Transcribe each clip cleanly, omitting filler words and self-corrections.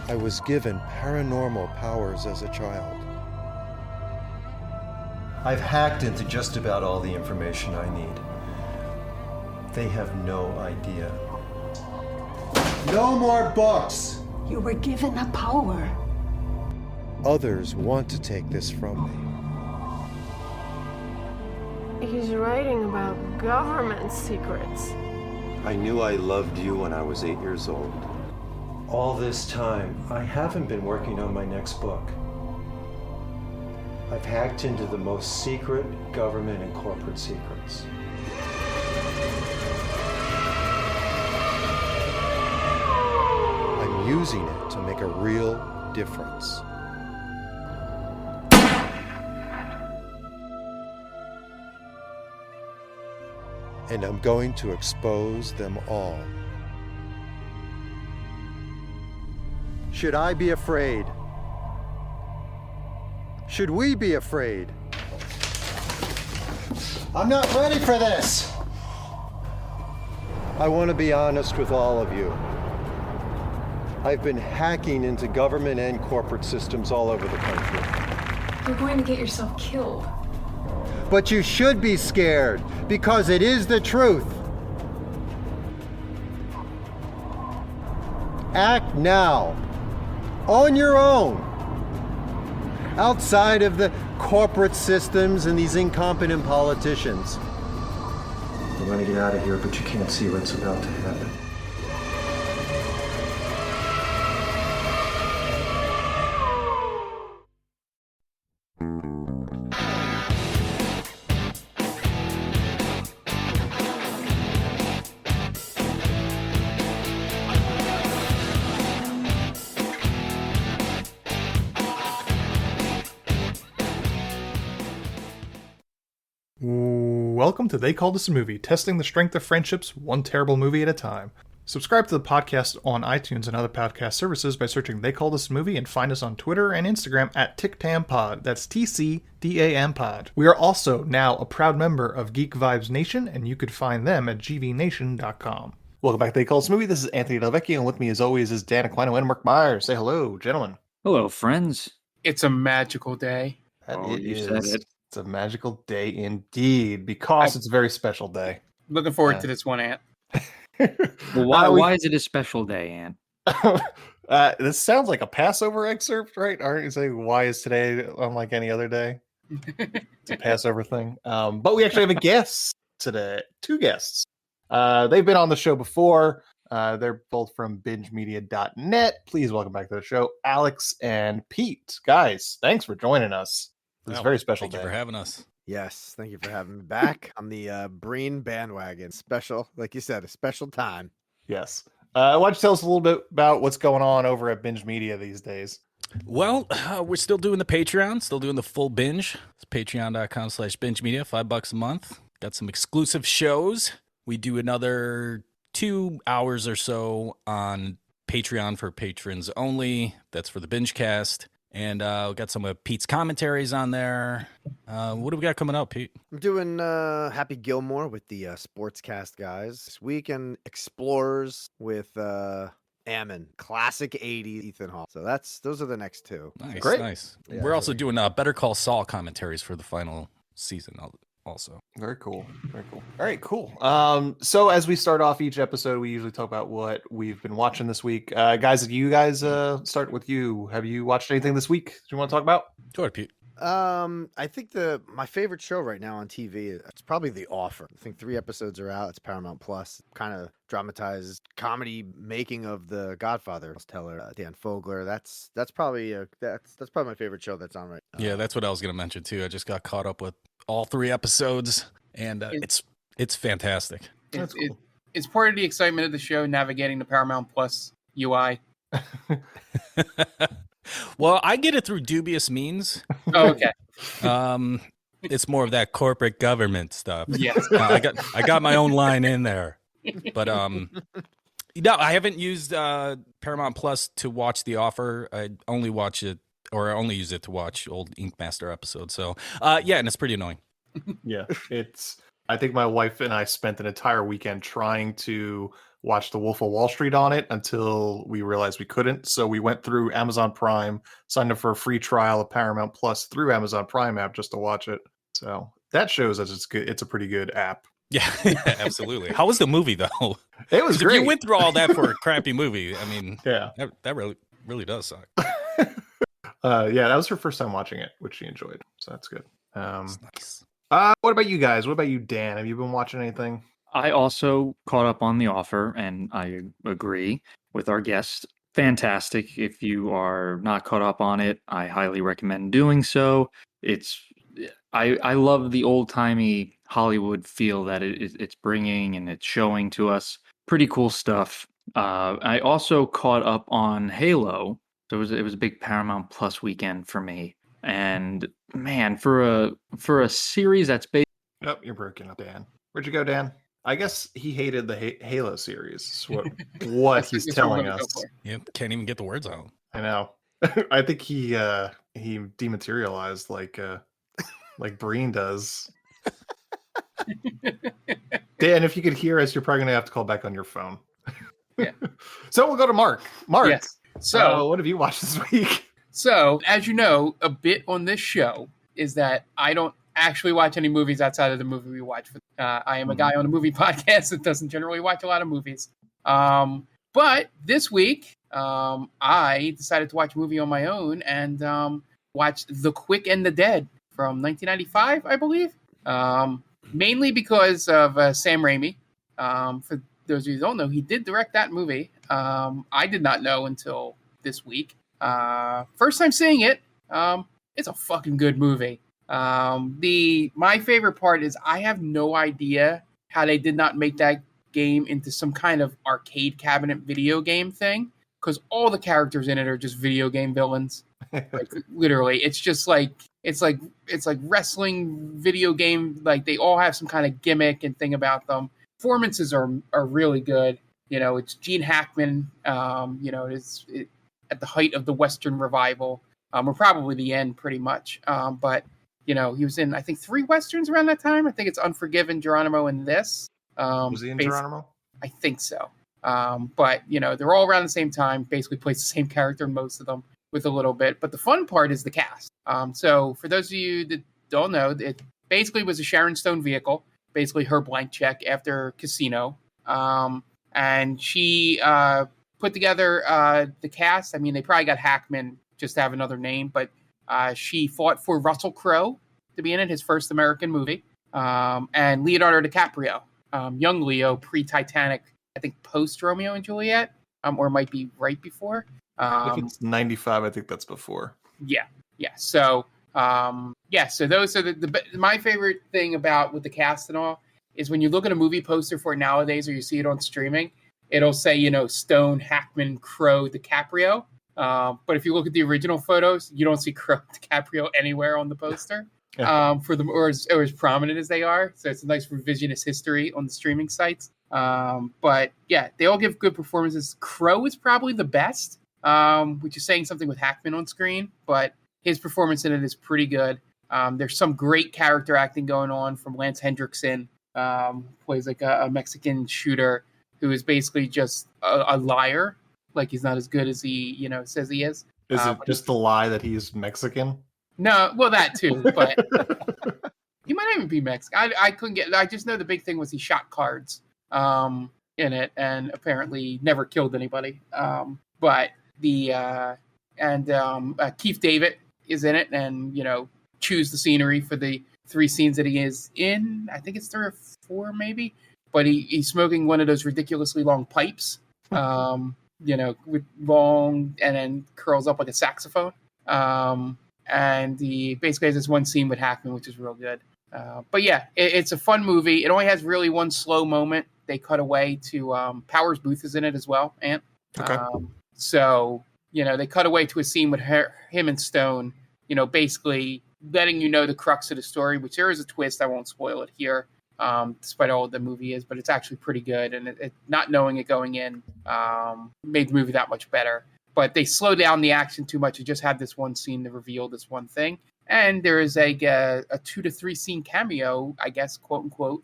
I was given paranormal powers as a child. I've hacked into just about all the information I need. They have no idea. No more books! You were given a power. Others want to take this from me. He's writing about government secrets. I knew I loved you when I was 8 years old. All this time, I haven't been working on my next book. I've hacked into the most secret government and corporate secrets. I'm using it to make a real difference. And I'm going to expose them all. Should I be afraid? Should we be afraid? I'm not ready for this! I want to be honest with all of you. I've been hacking into government and corporate systems all over the country. You're going to get yourself killed. But you should be scared, because it is the truth. Act now, on your own, outside of the corporate systems and these incompetent politicians. I want to get out of here, but you can't see what's about to happen. Welcome to They Called Us a Movie, testing the strength of friendships one terrible movie at a time. Subscribe to the podcast on iTunes and other podcast services by searching They Called Us a Movie, and find us on Twitter and Instagram at TicTamPod. That's TCDAM Pod. We are also now a proud member of Geek Vibes Nation, and you could find them at gvnation.com. Welcome back to They Called Us a Movie. This is Anthony Delvecchio, and with me as always is Dan Aquino and Mark Myers. Say hello, gentlemen. Hello, friends. It's a magical day. You said it. It's a magical day indeed, because it's a very special day. Looking forward to this one, Ant. Well, why is it a special day, Ann? This sounds like a Passover excerpt, right? Aren't you saying, why is today unlike any other day? It's a Passover thing. But we actually have a guest today. Two guests. They've been on the show before. They're both from bingemedia.net. Please welcome back to the show, Alyx and Pete. Guys, thanks for joining us. It's a very special day. Thank you for having us. Yes, thank you for having me back on the Breen bandwagon. Special, like you said, a special time. Yes. Why don't you tell us a little bit about what's going on over at Binge Media these days? Well, we're still doing the Patreon, still doing the full binge. It's patreon.com/binge media, $5 a month. Got some exclusive shows. We do another 2 hours or so on Patreon for patrons only. That's for the binge cast. And we got some of Pete's commentaries on there. What do we got coming up, Pete? I'm doing Happy Gilmore with the Sportscast guys this week, and Explorers with Ammon, classic 80s Ethan Hawke. So those are the next two. Nice, Great. nice. Yeah, We're also doing Better Call Saul commentaries for the final season also. Very cool. Very cool. All right, cool. So as we start off each episode, we usually talk about what we've been watching this week. Guys, start with you. Have you watched anything this week that you want to talk about? Go ahead, Pete. I think my favorite show right now on TV, it's probably The Offer. I think 3 episodes are out. It's Paramount Plus. Kind of dramatized comedy making of The Godfather. Teller, Dan Fogler. That's probably my favorite show that's on right now. Yeah, that's what I was going to mention too. I just got caught up with all 3 episodes, and it's fantastic. That's cool. It's part of the excitement of the show, navigating the Paramount Plus UI. Well, I get it through dubious means. Oh, okay. It's more of that corporate government stuff. Yes. I got my own line in there, but no, I haven't used Paramount Plus to watch The Offer. I only watch it, or I only use it to watch old Ink Master episodes. So yeah, and it's pretty annoying. Yeah, I think my wife and I spent an entire weekend trying to watch The Wolf of Wall Street on it until we realized we couldn't. So we went through Amazon Prime, signed up for a free trial of Paramount Plus through Amazon Prime app just to watch it. So that shows us it's good. It's a pretty good app. Yeah, absolutely. How was the movie though? It was great. If you went through all that for a crappy movie, I mean, yeah, that really does suck. Yeah, that was her first time watching it, which she enjoyed. So that's good. That's nice. What about you guys? What about you, Dan? Have you been watching anything? I also caught up on The Offer, and I agree with our guest. Fantastic. If you are not caught up on it, I highly recommend doing so. I love the old timey Hollywood feel that it's bringing and it's showing to us. Pretty cool stuff. I also caught up on Halo. So it was a big Paramount Plus weekend for me. And man, for a series that's based. Oh, you're breaking up, Dan. Where'd you go, Dan? I guess he hated the Halo series. What he's telling us. Yep, can't even get the words out. I know. I think he dematerialized like Breen does. Dan, if you could hear us, you're probably gonna have to call back on your phone. Yeah. So we'll go to Mark. Mark. Yes. So what have you watched this week? So, as you know, a bit on this show is that I don't actually watch any movies outside of the movie we watch. I am a guy on a movie podcast that doesn't generally watch a lot of movies. But this week, I decided to watch a movie on my own and watched The Quick and the Dead from 1995, I believe. Mainly because of Sam Raimi. For those of you who don't know, he did direct that movie. I did not know until this week. First time seeing it, it's a fucking good movie. My favorite part is I have no idea how they did not make that game into some kind of arcade cabinet video game thing, because all the characters in it are just video game villains. Like, literally, it's like wrestling video game. Like, they all have some kind of gimmick and thing about them. Performances are really good. You know, it's Gene Hackman. It's at the height of the Western revival, or probably the end, pretty much. But he was in, I think, 3 Westerns around that time. I think it's Unforgiven, Geronimo, and this. Was he in Geronimo? I think so. But, they're all around the same time, basically plays the same character in most of them with a little bit. But the fun part is the cast. So for those of you that don't know, it basically was a Sharon Stone vehicle, basically her blank check after Casino. And she put together the cast. I mean, they probably got Hackman just to have another name, but she fought for Russell Crowe to be in it, his first American movie, and Leonardo DiCaprio, young Leo, pre-Titanic, I think post Romeo and Juliet, or it might be right before. If it's 95, I think that's before. Yeah. So, so those are my favorite thing about with the cast and all is when you look at a movie poster for it nowadays, or you see it on streaming, it'll say, Stone, Hackman, Crowe, DiCaprio. But if you look at the original photos, you don't see Crowe, DiCaprio anywhere on the poster. For them, or as prominent as they are. So it's a nice revisionist history on the streaming sites. But yeah, they all give good performances. Crowe is probably the best, which is saying something with Hackman on screen, but his performance in it is pretty good. There's some great character acting going on from Lance Hendrickson, who plays like a Mexican shooter who is basically just a liar. Like, he's not as good as he, says he is. Is it just the lie that he's Mexican? No, well, that too, but he might even be Mexican. I couldn't get. I just know the big thing was he shot cards in it, and apparently never killed anybody. But Keith David is in it, and chews the scenery for the 3 scenes that he is in. I think it's 3 or 4, maybe. But he's smoking one of those ridiculously long pipes, with long, and then curls up like a saxophone. And he basically has this one scene with Hackman, which is real good. But yeah, it's a fun movie. It only has really one slow moment. They cut away to Powers Booth is in it as well, Ant. Okay. So they cut away to a scene with him and Stone. Basically letting the crux of the story, which there is a twist. I won't spoil it here, despite all the movie is, but it's actually pretty good. And it not knowing it going in made the movie that much better. But they slow down the action too much. You just have this one scene to reveal this one thing. And there is a 2 to 3 scene cameo, I guess, quote unquote,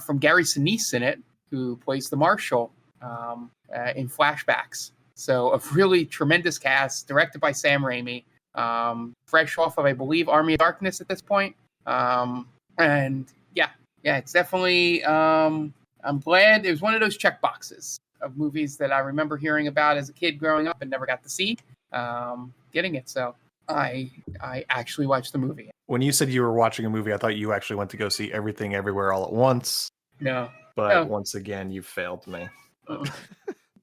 from Gary Sinise in it, who plays the marshal. in flashbacks. So a really tremendous cast, directed by Sam Raimi, fresh off of, I believe, Army of Darkness at this point. And yeah, it's definitely. I'm glad it was one of those check boxes of movies that I remember hearing about as a kid growing up and never got to see. Getting it, so I actually watched the movie. When you said you were watching a movie, I thought you actually went to go see Everything Everywhere All at Once. No, But once again, you failed me. Uh-oh. Dan,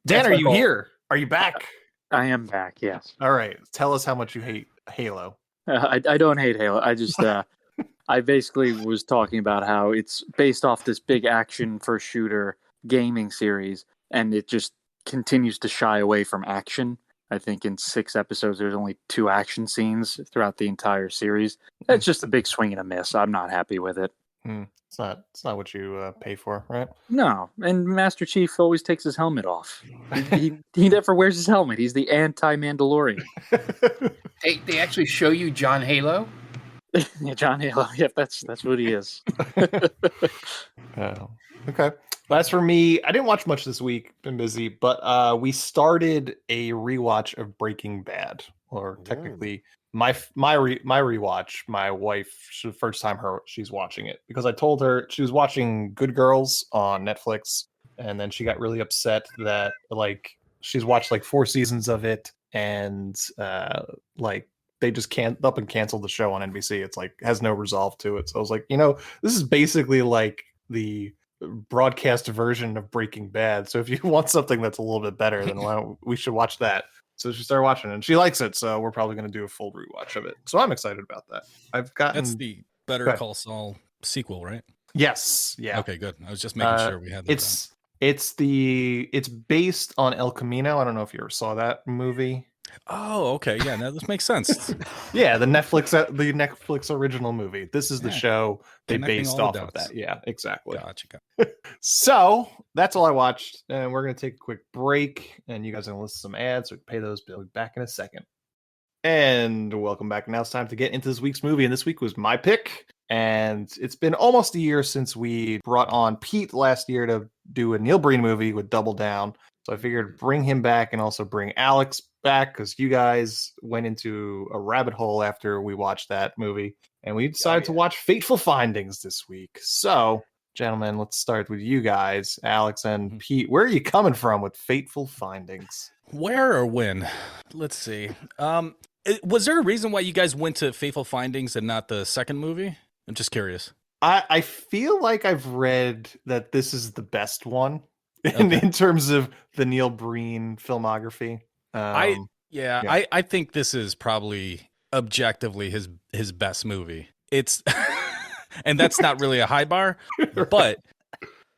That's are my you fault. here? Are you back? I am back. Yes. All right. Tell us how much you hate Halo. I don't hate Halo. I just I basically was talking about how it's based off this big action first shooter gaming series, and it just continues to shy away from action. I think in 6 episodes, there's only 2 action scenes throughout the entire series. It's just a big swing and a miss. I'm not happy with it. It's not what you pay for, right? No, and Master Chief always takes his helmet off. He never wears his helmet. He's the anti-Mandalorian. They actually show you John Halo. Yeah, John Halo. Yep, that's what he is. Okay. As for me, I didn't watch much this week. Been busy, but we started a rewatch of Breaking Bad, or technically my rewatch. My wife, the first time she's watching it, because I told her she was watching Good Girls on Netflix, and then she got really upset that like she's watched like 4 seasons of it, and like they just up and canceled the show on NBC. It's like has no resolve to it. So I was like, this is basically like the broadcast version of Breaking Bad. So if you want something that's a little bit better, then we should watch that. So she started watching it, and she likes it. So we're probably going to do a full rewatch of it. So I'm excited about that. That's the Better Call Saul sequel, right? Yes. Yeah. Okay, good. I was just making sure we had that. It's based on El Camino. I don't know if you ever saw that movie. Oh, okay. Yeah, no, this makes sense. Yeah, the Netflix original movie. This is the show they based off of that. Yeah, exactly. Gotcha. So that's all I watched, and we're gonna take a quick break, and you guys are gonna listen to some ads, so we can pay those bills. Back in a second. And welcome back. Now it's time to get into this week's movie, and this week was my pick. And it's been almost a year since we brought on Pete last year to do a Neil Breen movie with Double Down. So I figured bring him back and also bring Alyx back, because you guys went into a rabbit hole after we watched that movie. And we decided to watch Fateful Findings this week. So, gentlemen, let's start with you guys, Alyx and Pete. Where are you coming from with Fateful Findings? Where or when? Let's see. Was there a reason why you guys went to Fateful Findings and not the second movie? I'm just curious. I feel like I've read that this is the best one in terms of the Neil Breen filmography. I think this is probably objectively his best movie. It's and that's not really a high bar, but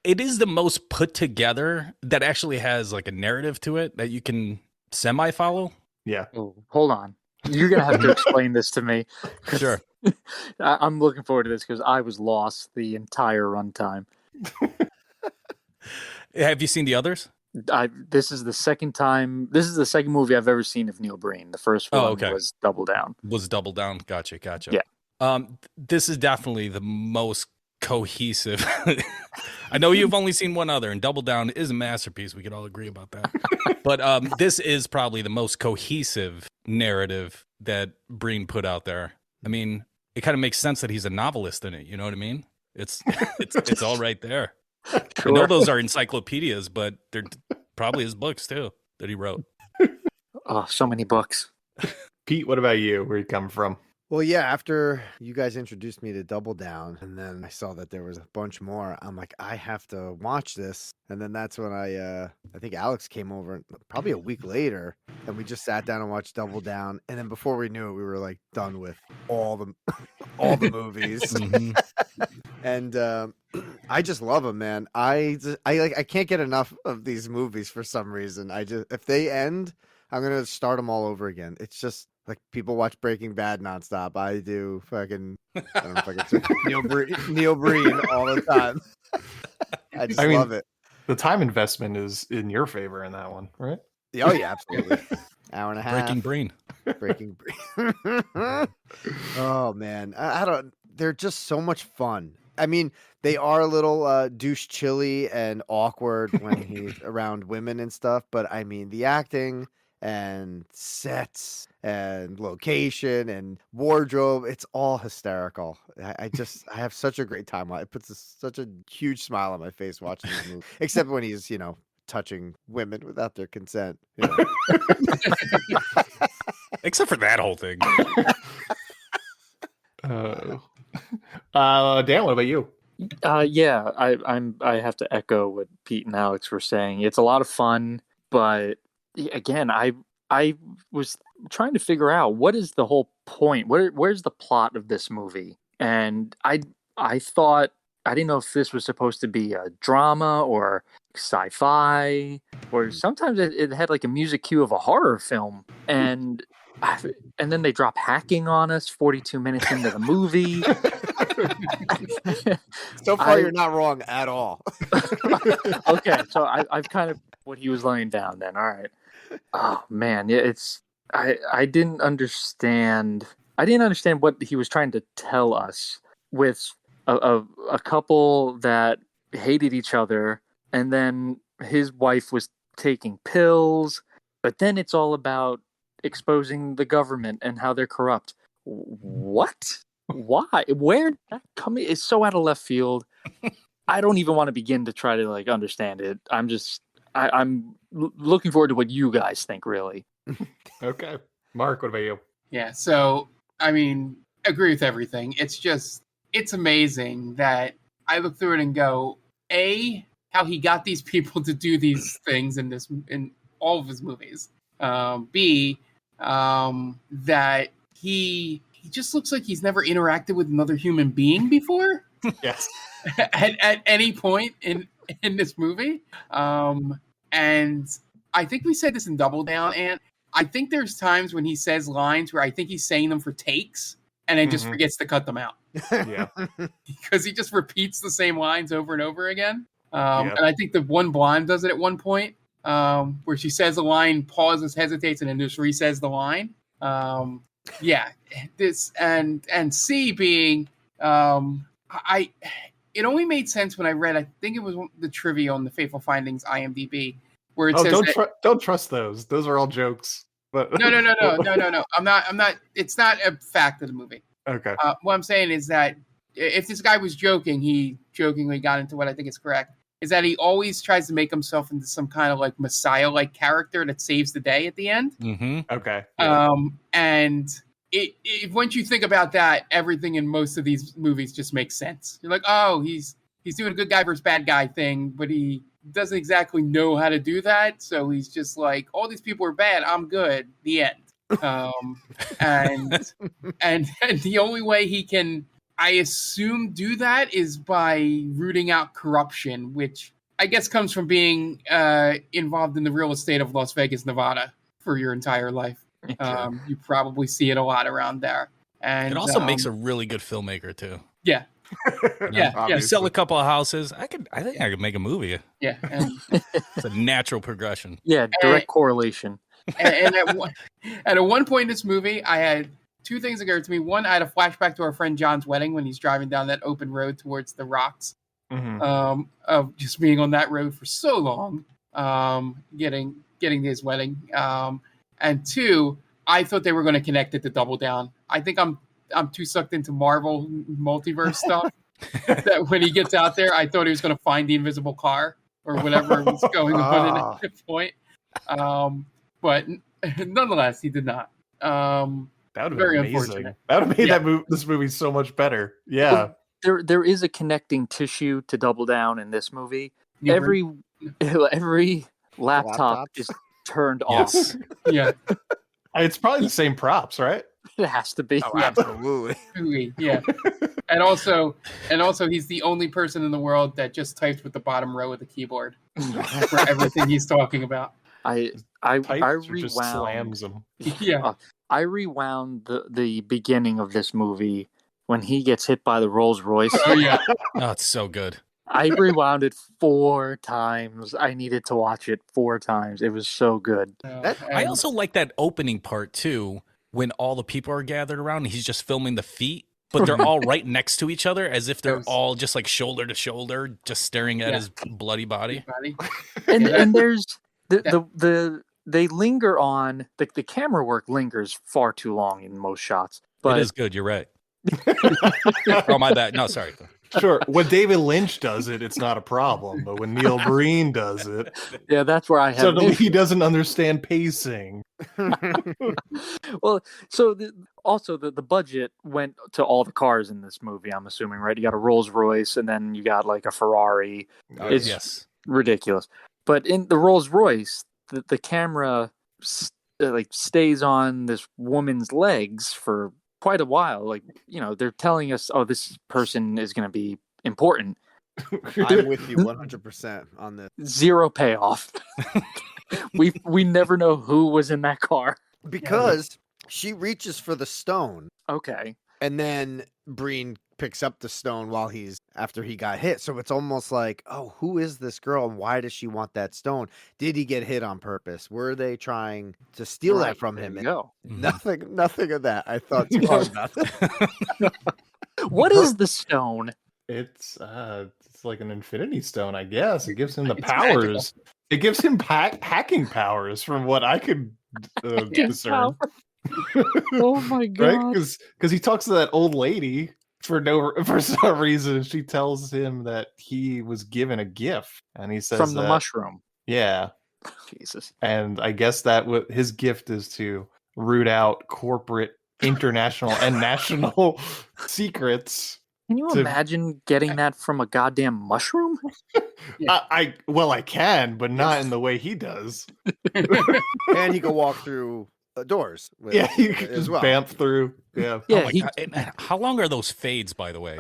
it is the most put together that actually has like a narrative to it that you can semi follow. Yeah. Oh, hold on. You're going to have to explain this to me. Sure. I'm looking forward to this because I was lost the entire runtime. Have you seen the others? This is the second movie I've ever seen of Neil Breen. The first one was Double Down. Gotcha. Yeah. This is definitely the most cohesive. I know you've only seen one other, and Double Down is a masterpiece. We could all agree about that. But this is probably the most cohesive narrative that Breen put out there. I mean, it kind of makes sense that he's a novelist in it. You know what I mean? It's all right there. Sure. I know those are encyclopedias, but they're probably his books too that he wrote. Oh, so many books. Pete, what about you? Where you come from? Well, yeah, after you guys introduced me to Double Down, and then I saw that there was a bunch more, I'm like, I have to watch this. And then that's when I think Alyx came over probably a week later, and we just sat down and watched Double Down. And then before we knew it, we were like done with all the movies. Mm-hmm. And I just love them, man. I can't get enough of these movies for some reason. If they end, I'm gonna start them all over again. It's just like people watch Breaking Bad nonstop. I do fucking I don't know if I can say Neil Breen all the time. I love it. The time investment is in your favor in that one, right? Oh yeah, absolutely. Hour and a half. Breaking Breen. Oh man, I don't. They're just so much fun. I mean, they are a little douche chilly and awkward when he's around women and stuff, but I mean, the acting and sets and location and wardrobe, it's all hysterical. I have such a great time. It puts such a huge smile on my face watching this movie, except when he's, touching women without their consent. Except for that whole thing. Dan, what about you? Yeah, I have to echo what Pete and Alex were saying. It's a lot of fun, but again, I was trying to figure out what is the whole point. Where's the plot of this movie? And I thought, I didn't know if this was supposed to be a drama or sci-fi, or sometimes it had like a music cue of a horror film, and then they drop hacking on us 42 minutes into the movie. So far, you're not wrong at all. Okay, so I've kind of what he was laying down then. All right. Oh man, yeah, I didn't understand. I didn't understand what he was trying to tell us with a couple that hated each other, and then his wife was taking pills, but then it's all about exposing the government and how they're corrupt. What? Why? Where did that come in? It's so out of left field. I don't even want to begin to try to like understand it. I'm looking forward to what you guys think, really. Okay. Mark, what about you? Yeah, so, I mean, agree with everything. It's amazing that I look through it and go, A, how he got these people to do these things in all of his movies. B, that he just looks like he's never interacted with another human being before. Yes. at any point in this movie. And I think we said this in Double Down, and I think there's times when he says lines where I think he's saying them for takes and then just forgets to cut them out. Yeah. Because he just repeats the same lines over and over again. And I think the one blonde does it at one point, where she says a line, pauses, hesitates, and then just re-says the line. This and C being, it only made sense when I read, I think it was the trivia on the Fateful Findings IMDb, where it says don't trust those. Those are all jokes. But No. I'm not. It's not a fact of the movie. Okay. What I'm saying is that if this guy was joking, he jokingly got into what I think is correct, is that he always tries to make himself into some kind of like Messiah-like character that saves the day at the end. Mm-hmm. Okay. And it once you think about that, everything in most of these movies just makes sense. You're like, oh, he's doing a good guy versus bad guy thing, but he doesn't exactly know how to do that. So he's just like, all these people are bad, I'm good. The end. And the only way he can, I assume, do that is by rooting out corruption, which I guess comes from being involved in the real estate of Las Vegas, Nevada for your entire life. You probably see it a lot around there. And it also makes a really good filmmaker too. Yeah. You sell a couple of houses. I think I could make a movie. Yeah. And, it's a natural progression. Yeah, direct correlation. and at one point in this movie, I had two things occur to me. One, I had a flashback to our friend John's wedding when he's driving down that open road towards the rocks. Mm-hmm. Of just being on that road for so long, getting to his wedding. And two, I thought they were going to connect it to Double Down. I think I'm too sucked into Marvel multiverse stuff that when he gets out there, I thought he was going to find the invisible car or whatever was going on at that point. But nonetheless, he did not. That would have very been amazing. unfortunate. That would have made this movie so much better. Yeah. Well, there is a connecting tissue to Double Down in this movie. Neil Every laptop is turned off. Yeah. It's probably the same props, right? It has to be. Oh, absolutely. Yeah. And also he's the only person in the world that just types with the bottom row of the keyboard for everything he's talking about. I Just slams them. Yeah. I rewound the beginning of this movie when he gets hit by the Rolls Royce. Oh yeah. Oh, it's so good. I rewound it 4 times. I needed to watch it 4 times. It was so good. I also like that opening part too, when all the people are gathered around and he's just filming the feet. but they're all right next to each other as if they're Yes. all just like shoulder to shoulder, just staring at his bloody body. And there's that- they linger on the camera work lingers far too long in most shots. But It is good. You're right. Oh, my bad. No, sorry. Sure. When David Lynch does it, it's not a problem. But when Neil Breen does it, yeah, that's where I have. an suddenly issue. he doesn't understand pacing. Well, so also the budget went to all the cars in this movie. I'm assuming, right? You got a Rolls Royce, and then you got like a Ferrari. It's Yes. ridiculous. But in the Rolls Royce, the camera stays on this woman's legs for quite a while. Like, they're telling us, oh, this person is going to be important. I'm with you 100% on this. Zero payoff. we never know who was in that car. Because she reaches for the stone, Okay. and then Breen picks up the stone after he got hit. So it's almost like, oh, who is this girl and why does she want that stone? Did he get hit on purpose? Were they trying to steal that from him? And Go. nothing of that. I thought too hard about it. What is the stone? It's like an infinity stone, I guess. It gives him the It's powers. It gives him hacking powers, from what I could discern. Oh my god! Right? Because he talks to that old lady for some reason. She tells him that he was given a gift, and he says From the that- mushroom. Yeah, Jesus. and I guess that his gift is to root out corporate, international, and national secrets. Can you imagine getting that from a goddamn mushroom? I can, but not in the way he does. And he can walk through doors. Yeah, you can as just well. bamf through. Yeah. Yeah, Oh my God. And how long are those fades, by the way?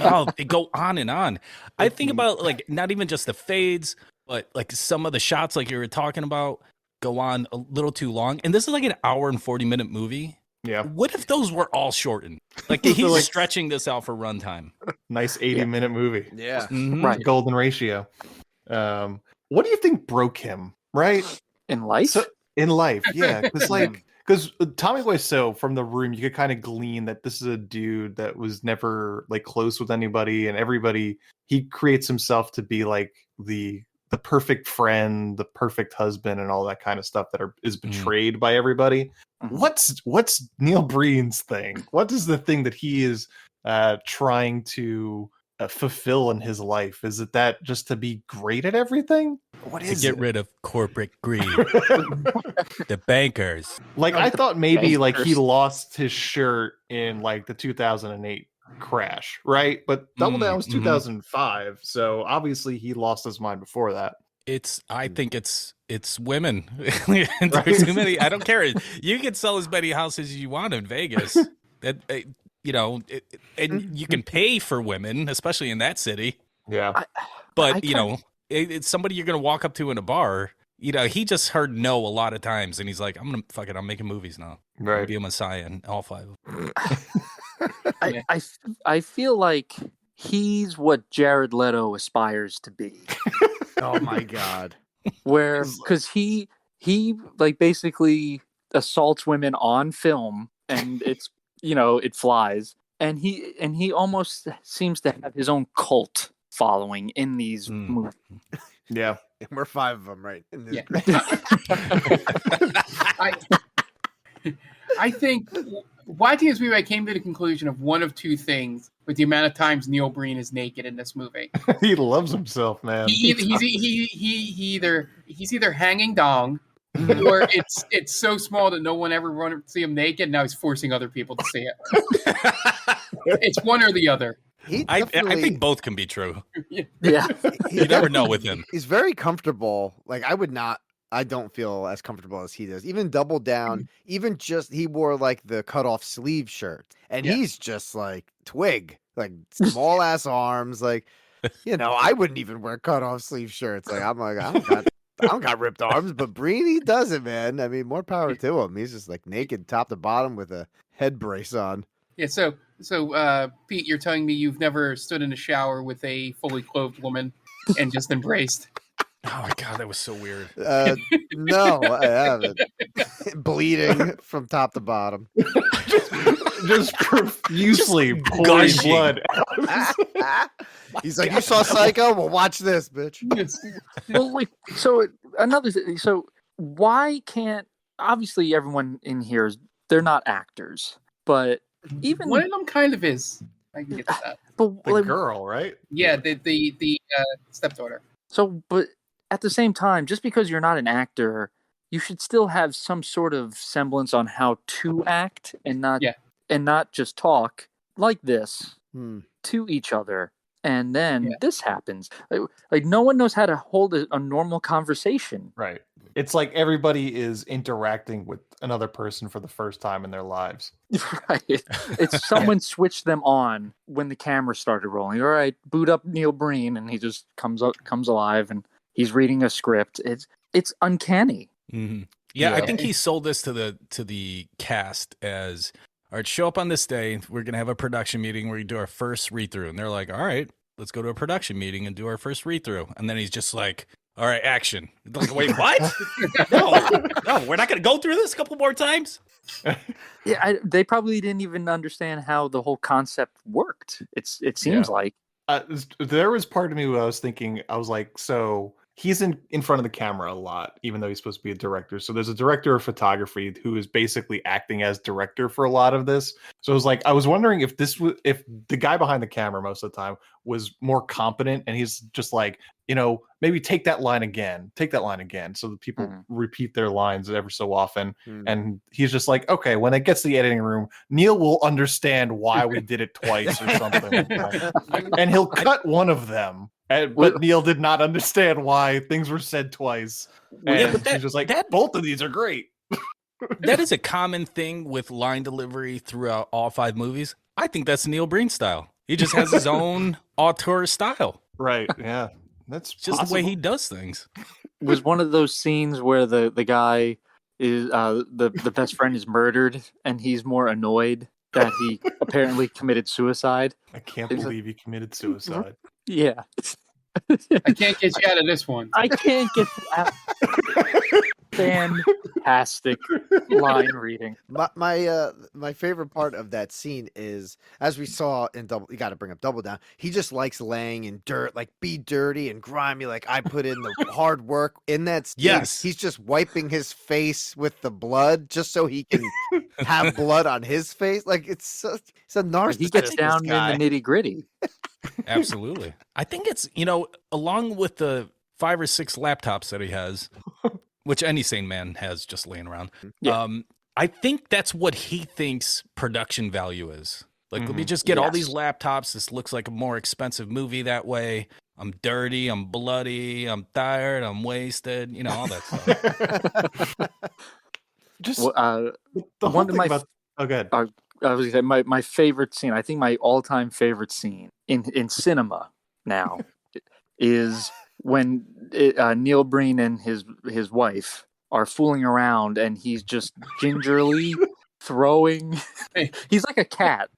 Oh, they go on and on. I think about like not even just the fades, but like some of the shots, like you were talking about, go on a little too long. And this is like an hour and 40-minute movie. Yeah. What if those were all shortened? Like So, he's like- stretching this out for runtime. Nice 80-minute movie. Yeah. Mhm. Right. Golden ratio. What do you think broke him? Right. In life? So in life, yeah, because Tommy Wiseau from The Room, you could kind of glean that this is a dude that was never like close with anybody, and everybody he creates himself to be like the perfect friend, the perfect husband, and all that kind of stuff that is betrayed by everybody. Mhm. What's Neil Breen's thing? What is the thing that he is trying to fulfill in his life? Is it that just to be great at everything? What To is get it? rid of corporate greed. The bankers. Like I thought maybe like he Bankers. lost his shirt in like the 2008 crash, right? But Double Down was Mhm. 2005, so obviously he lost his mind before that. I think it's women. There's too many. I don't care. You can sell as many houses as you want in Vegas. That and you can pay for women, especially in that city. Yeah. But I it's somebody you're gonna walk up to in a bar. He just heard no a lot of times, and he's like, "I'm gonna fuck it. I'm making movies now. I'm gonna Right. be a messiah in all 5 of them." I feel like he's what Jared Leto aspires to be. Oh my god. Because he like basically assaults women on film, and it's it flies, and he almost seems to have his own cult following in these movies. Yeah. And we're 5 of them, right? In this Yeah. group. I think watching this movie, I came to the conclusion of one of two things with the amount of times Neil Breen is naked in this movie. He loves himself, man. He's either hanging dong, or it's so small that no one ever want to see him naked. Now he's forcing other people to see it. It's one or the other. He I definitely- think both can be true. Yeah. he You never know definitely- with him. He's very comfortable. Like I don't feel as comfortable as he does. Even Double Down, even just he wore like the cut off sleeve shirt, and Yeah. he's just like twig, like small ass arms. Like I wouldn't even wear cut off sleeve shirts. Like I don't got ripped arms, but Breen, he does it, man. I mean, more power to him. He's just like naked top to bottom with a head brace on. Yeah. So Pete, you're telling me you've never stood in a shower with a fully clothed woman and just embraced? Oh my god, that was so weird. No, I haven't. Bleeding from top to bottom. Just profusely Just pouring gushing. blood. He's like, you saw Psycho? Well, watch this, bitch. Well, like, so another thing. So why can't, obviously everyone in here they're not actors, but even One of them kind of is. I can get to that. but The like, girl, right? Yeah, the stepdaughter. so but at the same time, just because you're not an actor, you should still have some sort of semblance on how to act and not just talk like this to each other. And then this happens. Like no one knows how to hold a normal conversation. Right. It's like everybody is interacting with another person for the first time in their lives. Right. It's someone switched them on when the camera started rolling. All right, boot up Neil Breen, and he just comes alive, and he's reading a script. It's uncanny. Mm-hmm. Yeah, I think he sold this to the cast as, all right, show up on this day. We're gonna have a production meeting where we do our first read through, and they're like, all right, let's go to a production meeting and do our first read through, and then he's just like, all right, action. Like, wait, what? no, we're not gonna go through this a couple more times. Yeah, they probably didn't even understand how the whole concept worked. It seems like. There was part of me where I was thinking, I was like, so he's in front of the camera a lot, even though he's supposed to be a director. So there's a director of photography who is basically acting as director for a lot of this. So it was like, I was wondering if if the guy behind the camera most of the time was more competent, and he's just like, maybe take that line again, so that people repeat their lines ever so often. And he's just like, okay, when it gets to the editing room, Neil will understand why we did it twice or something like that. And he'll cut one of them. But Neil did not understand why things were said twice. And he's just like, both of these are great. That is a common thing with line delivery throughout all 5 movies. I think that's Neil Breen style. He just has his own auteur style. Right, yeah. That's just the way he does things. Was one of those scenes where the guy is the best friend is murdered, and he's more annoyed that he apparently committed suicide. I can't believe he committed suicide. Yeah. I can't get you out of this one. I can't get out. Fantastic line reading. My favorite part of that scene is, as we saw in Double, you got to bring up Double Down. He just likes laying in dirt, like be dirty and grimy. Like I put in the hard work in that scene. Yes, he's just wiping his face with the blood just so he can have blood on his face. Like it's a narcissist. He gets down in the nitty gritty. Absolutely. I think it's, along with the 5 or 6 laptops that he has, which any sane man has just laying around. Yeah. I think that's what he thinks production value is. Like, let me just get all these laptops. This looks like a more expensive movie that way. I'm dirty. I'm bloody. I'm tired. I'm wasted. All that stuff. Just the whole thing about... Oh, good. I was going to say, my favorite scene, I think my all-time favorite scene in cinema now is when Neil Breen and his wife are fooling around, and he's just gingerly throwing. He's like a cat,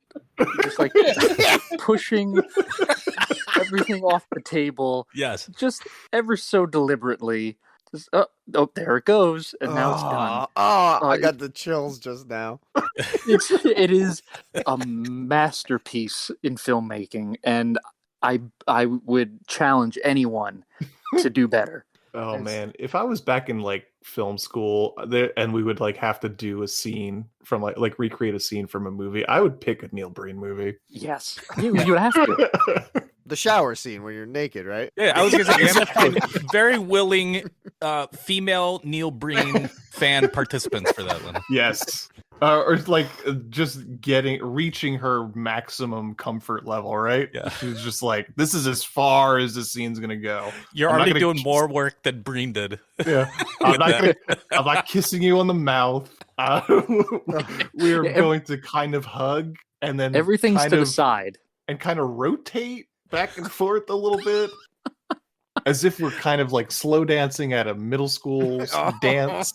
just like pushing everything off the table. Yes, just ever so deliberately. Just, there it goes, and now it's done. I got the chills just now. It is a masterpiece in filmmaking, and I would challenge anyone to do better. Oh man, if I was back in like film school there, and we would like have to do a scene from like recreate a scene from a movie, I would pick a Neil Breen movie. Yes, you would have to. The shower scene where you're naked, right? Yeah, I was going to say, I'm very willing female Neil Breen fan participants for that one. Yes. Or like just reaching her maximum comfort level, right? Yeah. She's just like, this is as far as the scene's going to go. You're already doing more work than Breen did. Yeah. I'm not kissing you on the mouth. We're going to kind of hug, and then everything's to the side. And kind of rotate back and forth a little bit, as if we're kind of like slow dancing at a middle school dance.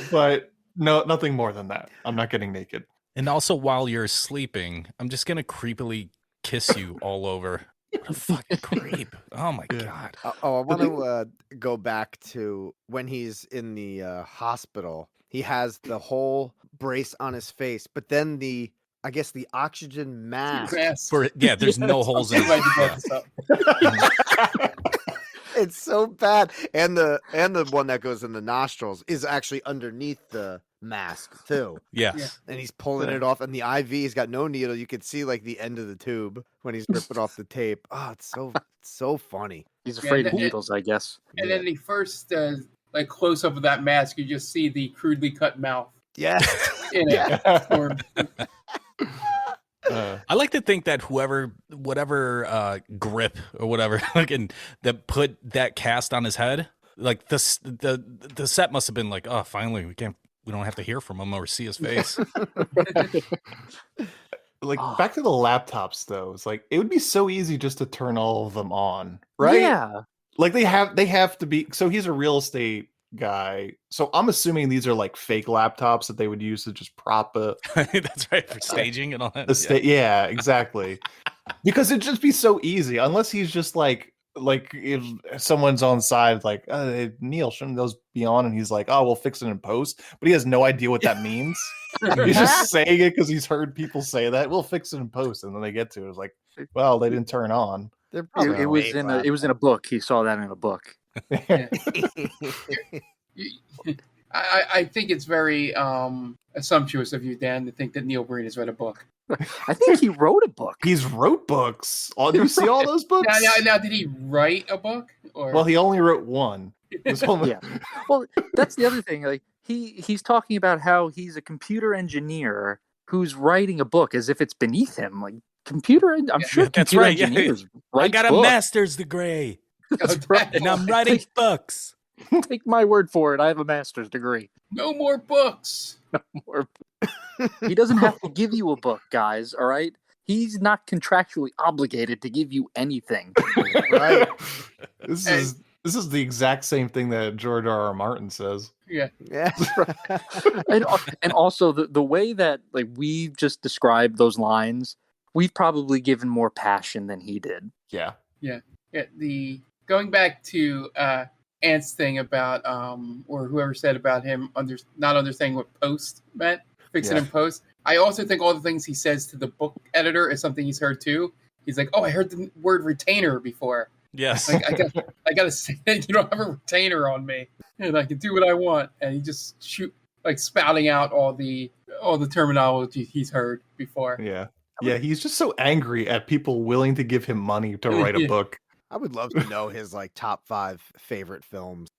But no, nothing more than that. I'm not getting naked. And also, while you're sleeping, I'm just gonna creepily kiss you all over. What a fucking creep. Oh my God. I want to go back to when he's in the hospital. He has the whole brace on his face, but then I guess the oxygen mask. There's no holes in it. Yeah. It's so bad, and the one that goes in the nostrils is actually underneath the mask too. Yes. And he's pulling it off, and the IV, he's got no needle. You can see like the end of the tube when he's ripping off the tape. Oh, it's so funny. He's afraid of needles, I guess. And then the first like close up of that mask, you just see the crudely cut mouth. Yeah. In it. I like to think that whatever grip or whatever that put that cast on his head, like the set must have been like, oh, finally we don't have to hear from him or see his face. Like back to the laptops though, it's like it would be so easy just to turn all of them on, right? Yeah. Like they have to be. So he's a real estate guy, so I'm assuming these are like fake laptops that they would use to just prop it. That's right, for staging and all that. Yeah, exactly. Because it'd just be so easy, unless he's just like if someone's on side like, Neil, shouldn't those be on? And he's like, oh, we'll fix it in post, but he has no idea what that means. He's just saying it because he's heard people say that we'll fix it in post, and then they get to it, it's like, well, they didn't turn on. It was in a book. He saw that in a book. I think it's very assumptuous of you, Dan, to think that Neil Breen has read a book. I think he wrote a book. He's wrote books. Do you see all those books? Now, did he write a book? Or? Well, he only wrote one. Yeah. Well, that's the other thing. Like he's talking about how he's a computer engineer who's writing a book as if it's beneath him. Like I'm sure that's computer right. engineers. I got a master's degree. That's right. And I'm writing books. Take my word for it. I have a master's degree. No more books. No more. He doesn't have to give you a book, guys. All right. He's not contractually obligated to give you anything. Right. This is the exact same thing that George R.R. Martin says. Yeah. and also the way that like we just described those lines, we've probably given more passion than he did. Yeah. The going back to Ant's thing about or whoever said about him not understanding what post meant, fix it in post. I also think all the things he says to the book editor is something he's heard too. He's like, oh, I heard the word retainer before. Yes. Like I gotta say that you don't have a retainer on me, and I can do what I want. And he just spouting out all the terminology he's heard before. Yeah. Yeah, he's just so angry at people willing to give him money to write a book. I would love to know his top 5 favorite films.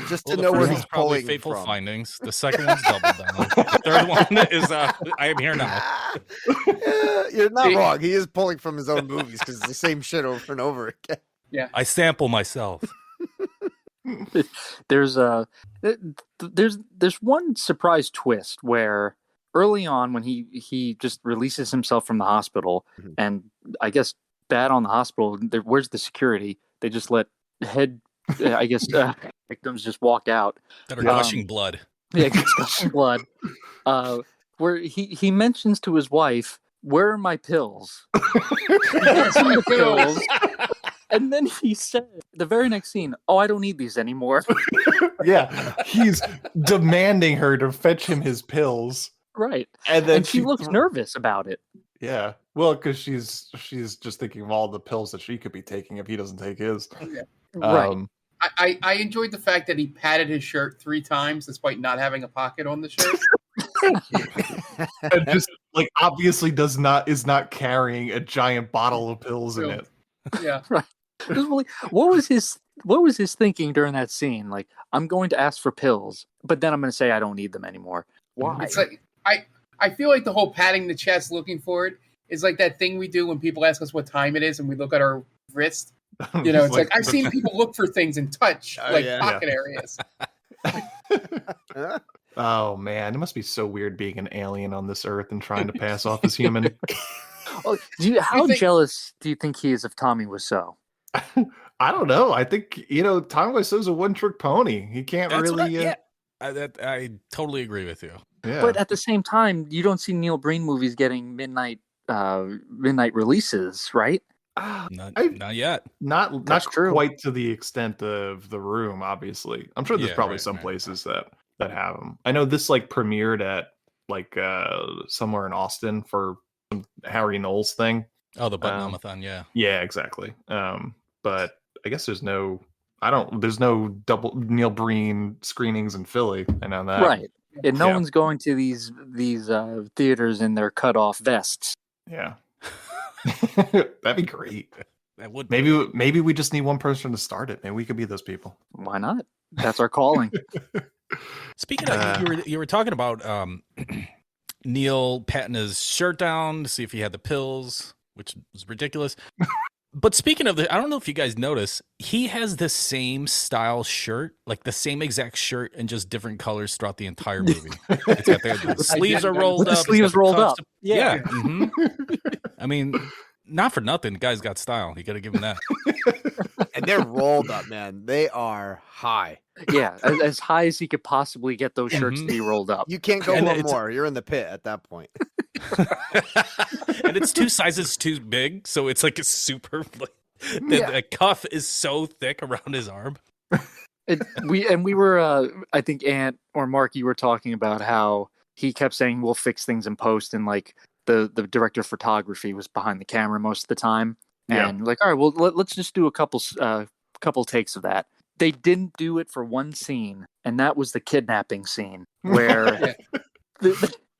Just to know where he's pulling Fateful from. Findings. The second one's Double Down. The third one is I Am Here Now. You're not wrong. He is pulling from his own movies because it's the same shit over and over again. Yeah. I sample myself. There's one surprise twist where early on when he just releases himself from the hospital, and I guess bad on the hospital, where's the security? They just let victims just walk out. That are gushing blood. Yeah, gushing blood. Where he mentions to his wife, "Where are my pills?" The pills. And then he said, the very next scene, "Oh, I don't need these anymore." Yeah, he's demanding her to fetch him his pills. Right. And then she looks nervous about it. Yeah. Well, because she's just thinking of all the pills that she could be taking if he doesn't take his. Yeah. Right. I enjoyed the fact that he patted his shirt 3 times despite not having a pocket on the shirt. And just obviously is not carrying a giant bottle of pills in it. Yeah. Right. What was his thinking during that scene? Like, I'm going to ask for pills, but then I'm going to say I don't need them anymore. Why? It's like I feel like the whole patting the chest looking for it is like that thing we do when people ask us what time it is and we look at our wrist. You know, it's like I've seen people look for things and touch pocket areas. Oh man, it must be so weird being an alien on this earth and trying to pass off as human. How jealous do you think he is of Tommy Wiseau? I don't know. I think Tommy Wiseau's a one-trick pony. He can't really. I totally agree with you. Yeah. But at the same time, you don't see Neil Breen movies getting midnight releases, right? Not yet. Not true. quite to the extent of The Room, obviously. I'm sure there's Yeah, probably some right. places that have them. I know this like premiered at like somewhere in Austin for some Harry Knowles thing. Oh, the Button-omathon, yeah. Yeah, exactly. But I guess there's no double Neil Breen screenings in Philly. I know that. Right. And no Yeah. one's going to these theaters in their cut off vests. Yeah. That'd be great. That would Maybe we just need one person to start it. Maybe we could be those people. Why not? That's our calling. Speaking of, you were talking about Neil patting his shirt down to see if he had the pills, which was ridiculous. But speaking of I don't know if you guys notice, he has the same style shirt, like the same exact shirt in just different colors throughout the entire movie. It's got the sleeves are rolled With up. the sleeves rolled up. Yeah. Mhm. I mean, not for nothing. The guy's got style. You got to give him that. And they're rolled up, man. They are high. Yeah, as high as he could possibly get those shirts to be rolled up. You can't go And one it's- more. You're in the pit at that point. And it's 2 sizes too big, so it's like a super. The cuff is so thick around his arm. We were I think Ant or Mark, you were talking about how he kept saying we'll fix things in post, and like the director of photography was behind the camera most of the time, and like, all right, well let's just do a couple takes of that. They didn't do it for one scene, and that was the kidnapping scene where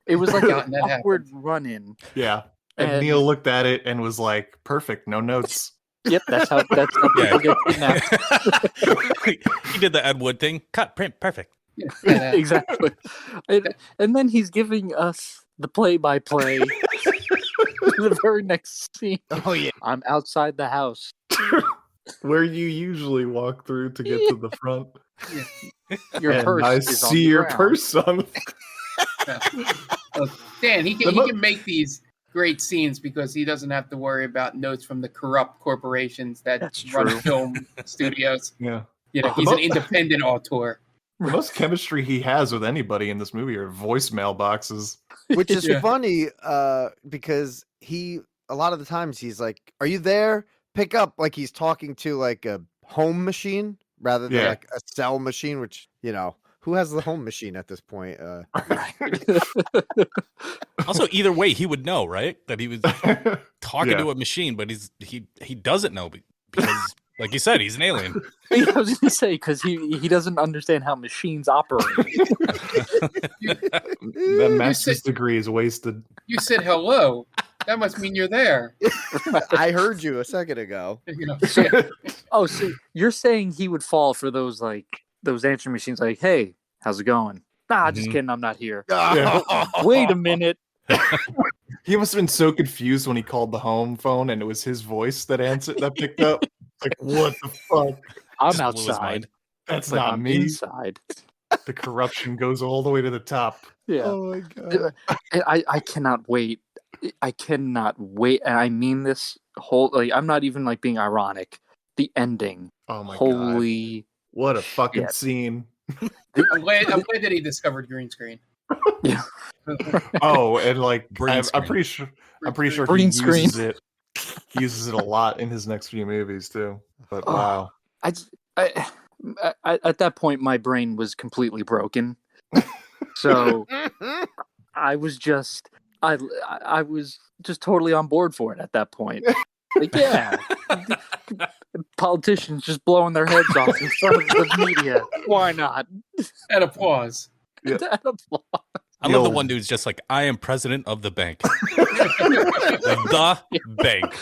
it was like an awkward run-in. Yeah. And Neil looked at it and was like, "Perfect, no notes." Yep, that's how people get kidnapped. He did the Ed Wood thing. Cut, print, perfect. Exactly. And then he's giving us the play-by-play the very next scene. Oh yeah. I'm outside the house. Where you usually walk through to get to the front. Your And purse I is on see the your ground. purse on. Dan, he can make these great scenes because he doesn't have to worry about notes from the corrupt corporations that That's run true. film studios. Yeah. You know, he's an independent auteur. The most chemistry he has with anybody in this movie are voicemail boxes. Which is Yeah. funny, because a lot of the times he's like, "Are you there? Pick up," like he's talking to like a home machine rather than Yeah. like a cell machine, which, who has the home machine at this point? Also, either way, he would know, right? That he was talking Yeah. to a machine, but he doesn't know because, like you said, he's an alien. I was going to say, because he doesn't understand how machines operate. That master's degree is wasted. You said hello. That must mean you're there. I heard you a second ago. You know, Oh, so you're saying he would fall for those answering machines like, hey, how's it going? Nah, just Mhm. kidding, I'm not here. Yeah. Wait a minute. He must have been so confused when he called the home phone and it was his voice that picked up. Like, what the fuck? I'm Just blew his outside. mind. That's But not I'm me. inside. The corruption goes all the way to the top. Yeah. Oh my god. And I cannot wait. I cannot wait. And I mean this whole, like, I'm not even like being ironic. The ending. Oh my god. Holy. What a fucking shit. scene. I'm glad that he discovered green screen. Yeah. Oh, and like Green I'm pretty sure he Green uses it. He uses it a lot in his next few movies too. But Oh. wow. I at that point, my brain was completely broken. So I was just, I was just totally on board for it at that point. Like, yeah, politicians just blowing their heads off in front of the media. Why not? And applause. Yeah. That applause. I love the Yo. one dude's just like, I am president of the bank. The bank.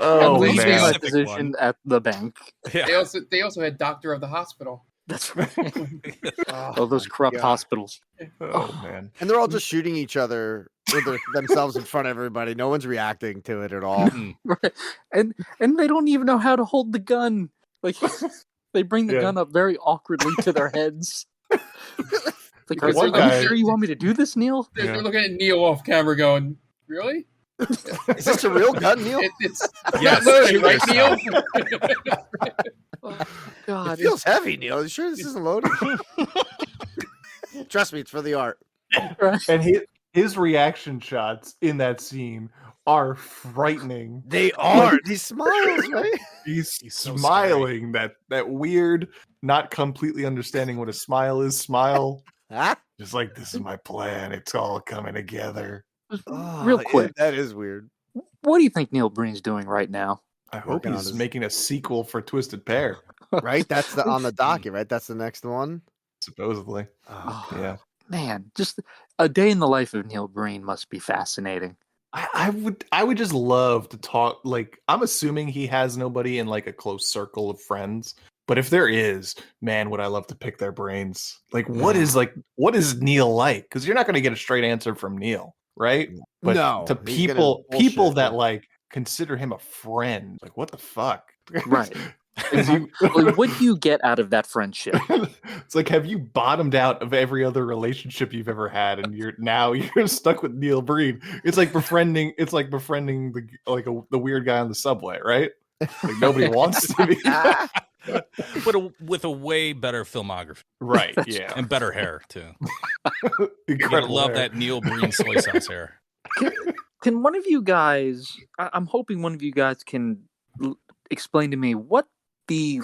Oh I'm leaving man. my Specific position at the bank. Yeah. They also had doctor of the hospital. That's right. Oh, those corrupt God. hospitals. Oh man. And they're all just shooting each other with themselves in front of everybody. No one's reacting to it at all. Mm. Right. And they don't even know how to hold the gun. Like, they bring the Yeah. gun up very awkwardly to their heads. Like, Because are one you guy- sure you want me to do this, Neil? They're, Yeah. they're looking at Neil off camera going, really? Is this a real gun, Neil? It's Yes, not loaded, shoot right, Neil? Oh, God. It feels heavy, Neil. Are you sure this isn't loaded? Trust me, it's for the art. Right. And his reaction shots in that scene are frightening. They are. These smiles, right? He's He's so smiling, that weird, not completely understanding what a smile is. Smile, Ah? just like, this is my plan. It's all coming together. Real quick, that is weird. what do you think Neil Breen's doing right now? I hope Working on he's his- making a sequel for Twisted Pair, Right? That's on the docket, right? That's the next one. supposedly. Oh, Yeah. Man, just a day in the life of Neil Breen must be fascinating. I would just love to talk. Like, I'm assuming he has nobody in like a close circle of friends, but if there is, man, would I love to pick their brains. Like, what is Neil like? Because you're not going to get a straight answer from Neil, right? But No, to he's gonna people bullshit that you. like consider him a friend, like, what the fuck? Right. Is you- Well, what do you get out of that friendship? It's like, have you bottomed out of every other relationship you've ever had, and you're stuck with Neil Breen? It's like befriending the weird guy on the subway, right? Like, nobody wants to be. But with a way better filmography Right, yeah. and better hair too. You gotta Incredible love hair. that Neil Breen soy sauce hair. Can one of you guys? I'm hoping one of you guys can explain to me what the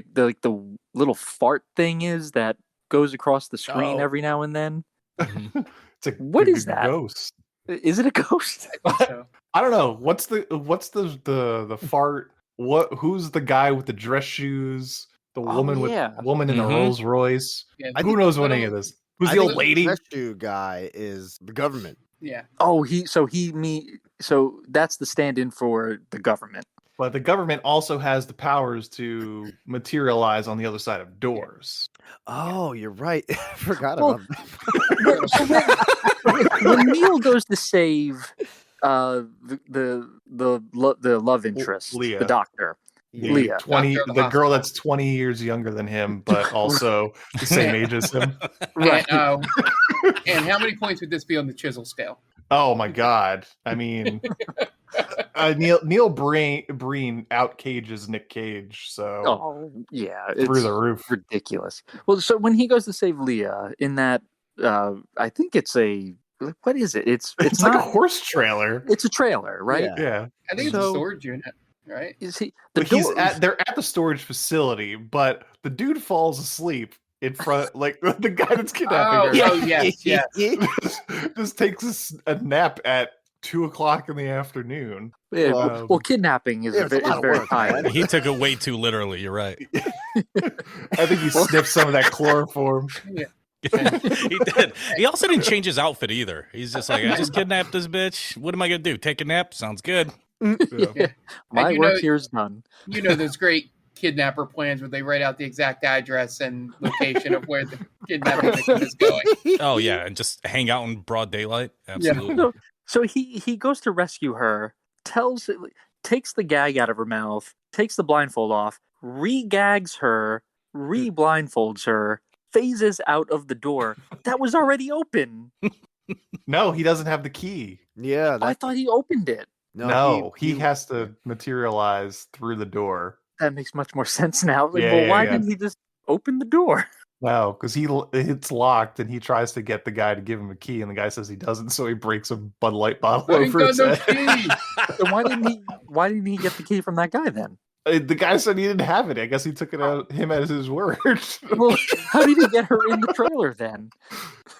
the little fart thing is that goes across the screen Oh. every now and then. It's a What is that? ghost. Is it a ghost? So, I don't know. What's the fart? Who's the guy with the dress shoes? The Oh, woman yeah. woman in the Mhm. Rolls Royce. yeah, I Who think knows the what any of little- this? Who's I the think old lady? The shoe guy is the government. yeah. Oh, so that's the stand-in for the government. But the government also has the powers to materialize on the other side of doors. Oh, you're right. I forgot Well, about that. So when Neil goes to save the love interest, Leah. the doctor, The Leah. 20 Doctor of the the girl hospital. that's 20 years younger than him, but also the same age as him. Right. And how many points would this be on the chisel scale? Oh my god. I mean, Neil Breen out cages Nick Cage, so Oh, yeah, it's through the roof. ridiculous. Well, so when he goes to save Leah in that, I think it's what is it? It's It's like not. a horse trailer. It's a trailer, right? Yeah. Yeah. I think it's a So- storage unit, right? Is he? But they're at the storage facility, but the dude falls asleep in front, like the guy that's kidnapping her. Oh, yes, yes. Just takes a nap at 2:00 in the afternoon. Yeah, Wow. well, kidnapping is, Yeah, it's a lot of very work, high. man. He took it way too literally. You're right. I think he sniffed some of that chloroform. He did. He also didn't change his outfit either. He's just like, I just kidnapped this bitch. What am I gonna do? Take a nap? Sounds good. Yeah. My you work know- here is done. You know those great kidnapper plans where they write out the exact address and location of where the kidnapping victim is going. Oh yeah, and just hang out in broad daylight. Absolutely. So he goes to rescue her, takes the gag out of her mouth, takes the blindfold off, re-gags her, re-blindfolds her, phases out of the door that was already open. No, he doesn't have the key. Yeah. I thought he opened it. No, he has to materialize through the door. That makes much more sense now. Like, Yeah, well, yeah, why yeah. didn't he just open the door? No, because it's locked, and he tries to get the guy to give him a key, and the guy says he doesn't, so he breaks a Bud Light bottle I ain't over got his no head. key. Then why didn't he get the key from that guy then? The guy said he didn't have it. I guess he took it out him as his word. Well, how did he get her in the trailer then?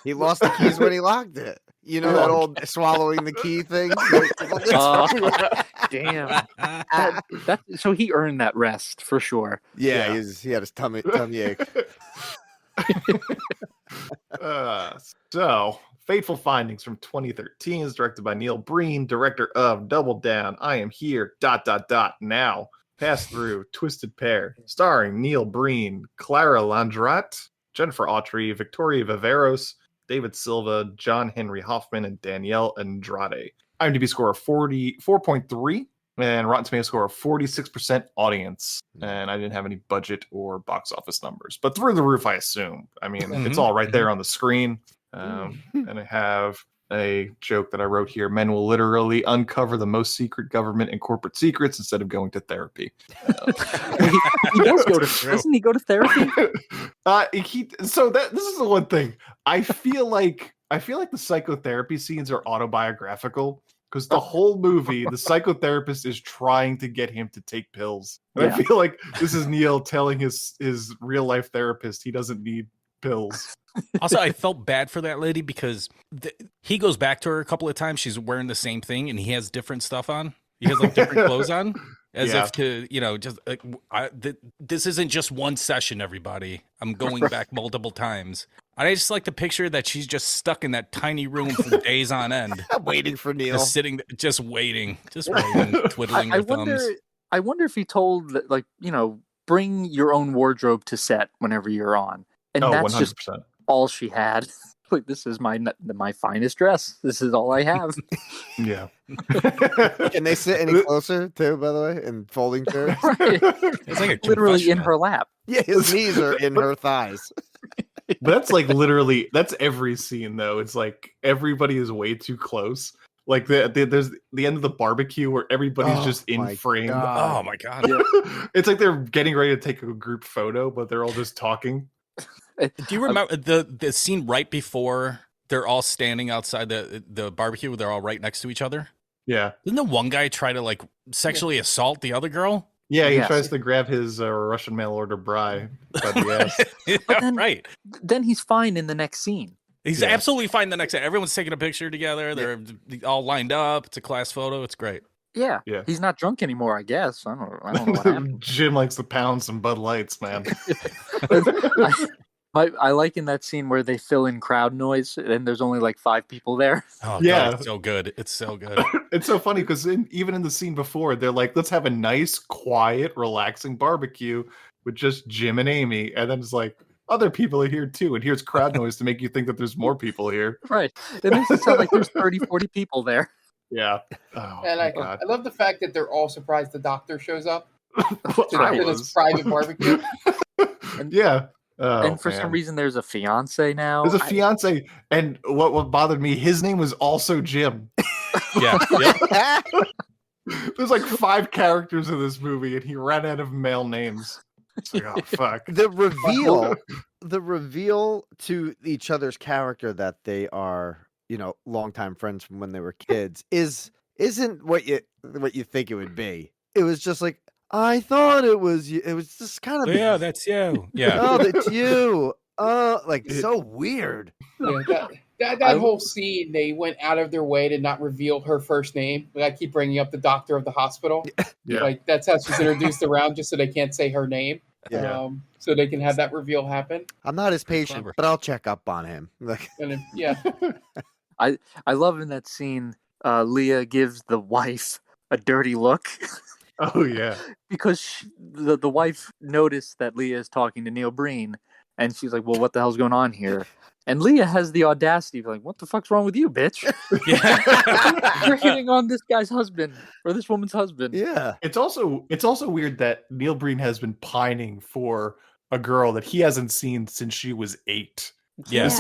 He lost the keys when he locked it. You know that old swallowing the key thing? Damn. So he earned that rest for sure. Yeah, Yeah. he had his tummy ache. So, Fateful Findings from 2013 is directed by Neil Breen, director of Double Down, I Am Here, ... Now, Pass Through, Twisted Pair, starring Neil Breen, Clara Landrat, Jennifer Autry, Victoria Viveros, David Silva, John Henry Hoffman, and Danielle Andrade. IMDb score of 4.3 and Rotten Tomatoes score of 46% audience. And I didn't have any budget or box office numbers, but through the roof, I assume. I mean, it's all right there on the screen. And I have a joke that I wrote here. Men will literally uncover the most secret government and corporate secrets instead of going to therapy. He does go to. Doesn't he go to therapy? This is the one thing. I feel like the psychotherapy scenes are autobiographical. because the whole movie, the psychotherapist is trying to get him to take pills. And Yeah. I feel like this is Neil telling his real life therapist he doesn't need pills. Also, I felt bad for that lady because he goes back to her a couple of times. She's wearing the same thing, and he has different stuff on. He has like different clothes on, as if to, just like, this isn't just one session. Everybody, I'm going back multiple times. I just like the picture that she's just stuck in that tiny room for days on end, I'm waiting for Neil. just sitting, just waiting, twiddling her thumbs. I wonder if he told that, like, bring your own wardrobe to set whenever you're on, and that's 100%. just all she had. Like, this is my finest dress. This is all I have. Yeah. Can they sit any closer too? By the way, in folding chairs. Right. It's like a Literally in her lap. Yeah, his knees are in her thighs. But that's like literally, that's every scene though. It's like everybody is way too close. Like there's the end of the barbecue where everybody's just in frame. Oh my god! It's like they're getting ready to take a group photo, but they're all just talking. Do you remember the scene right before they're all standing outside the barbecue? They're all right next to each other. Yeah. Didn't the one guy try to like sexually assault the other girl? Yeah, he tries to grab his Russian mail order bri by the ass. But then, right. Then he's fine in the next scene. He's absolutely fine the next day. Everyone's taking a picture together. They're all lined up. It's a class photo. It's great. Yeah. He's not drunk anymore, I guess. I don't know what happened. Jim likes to pound some Bud Lights, man. I like in that scene where they fill in crowd noise and there's only like 5 people there. Oh, yeah. God, it's so good. It's so good. It's so funny because even in the scene before, they're like, let's have a nice, quiet, relaxing barbecue with just Jim and Amy. And then it's like, other people are here too. And here's crowd noise to make you think that there's more people here. Right. It makes it sound like there's 30, 40 people there. Yeah. Oh, and I love the fact that they're all surprised the doctor shows up to this private barbecue. Yeah. And for some reason, there's a fiance now. There's a fiance, and what bothered me, his name was also Jim. Yeah. There's like 5 characters in this movie, and he ran out of male names. It's like, oh fuck. The reveal to each other's character that they are, longtime friends from when they were kids isn't what you think it would be. It was just like, I thought it was you. It was just kind of that's you. Yeah. Oh, that's you. So weird. Yeah, that whole scene, they went out of their way to not reveal her first name. Like, I keep bringing up the doctor of the hospital. Yeah. Like, that's how she's introduced around, just so they can't say her name. Yeah. So they can have that reveal happen. I'm not as patient, but I'll check up on him. I love in that scene, Leah gives the wife a dirty look. Oh yeah, because the wife noticed that Leah is talking to Neil Breen, and she's like, "Well, what the hell's going on here?" And Leah has the audacity of like, "What the fuck's wrong with you, bitch? You're hitting on this guy's husband or this woman's husband." Yeah, it's also weird that Neil Breen has been pining for a girl that he hasn't seen since she was 8. Yeah,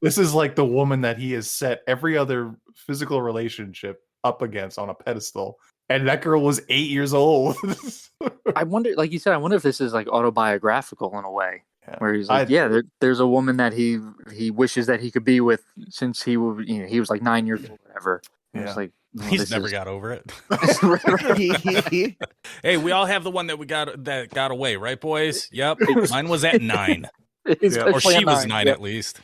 this is like the woman that he has set every other physical relationship up against on a pedestal. And that girl was 8 years old. I wonder, like you said, I wonder if this is like autobiographical in a way, where he's like, there's a woman that he wishes that he could be with since he was like 9 years old, or whatever. Yeah. Like, he's never got over it. Hey, we all have the one that got away, right, boys? Yep, mine was at 9, or she was 9 at least.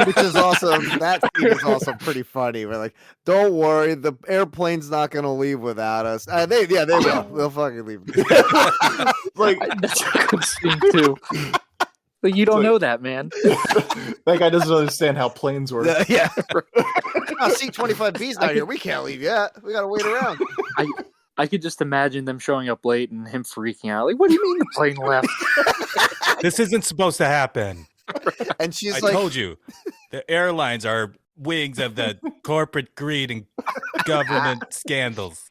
Which is also, that scene is also pretty funny. We're like, don't worry, the airplane's not going to leave without us. They will. They'll fucking leave. Like, that's a good scene too. Like, you don't know that, man. That guy doesn't understand how planes work. Yeah. C-25B's not here. We can't leave yet. We got to wait around. I could just imagine them showing up late and him freaking out. Like, what do you mean the plane left? This isn't supposed to happen. And she's I told you, the airlines are wings of the corporate greed and government scandals.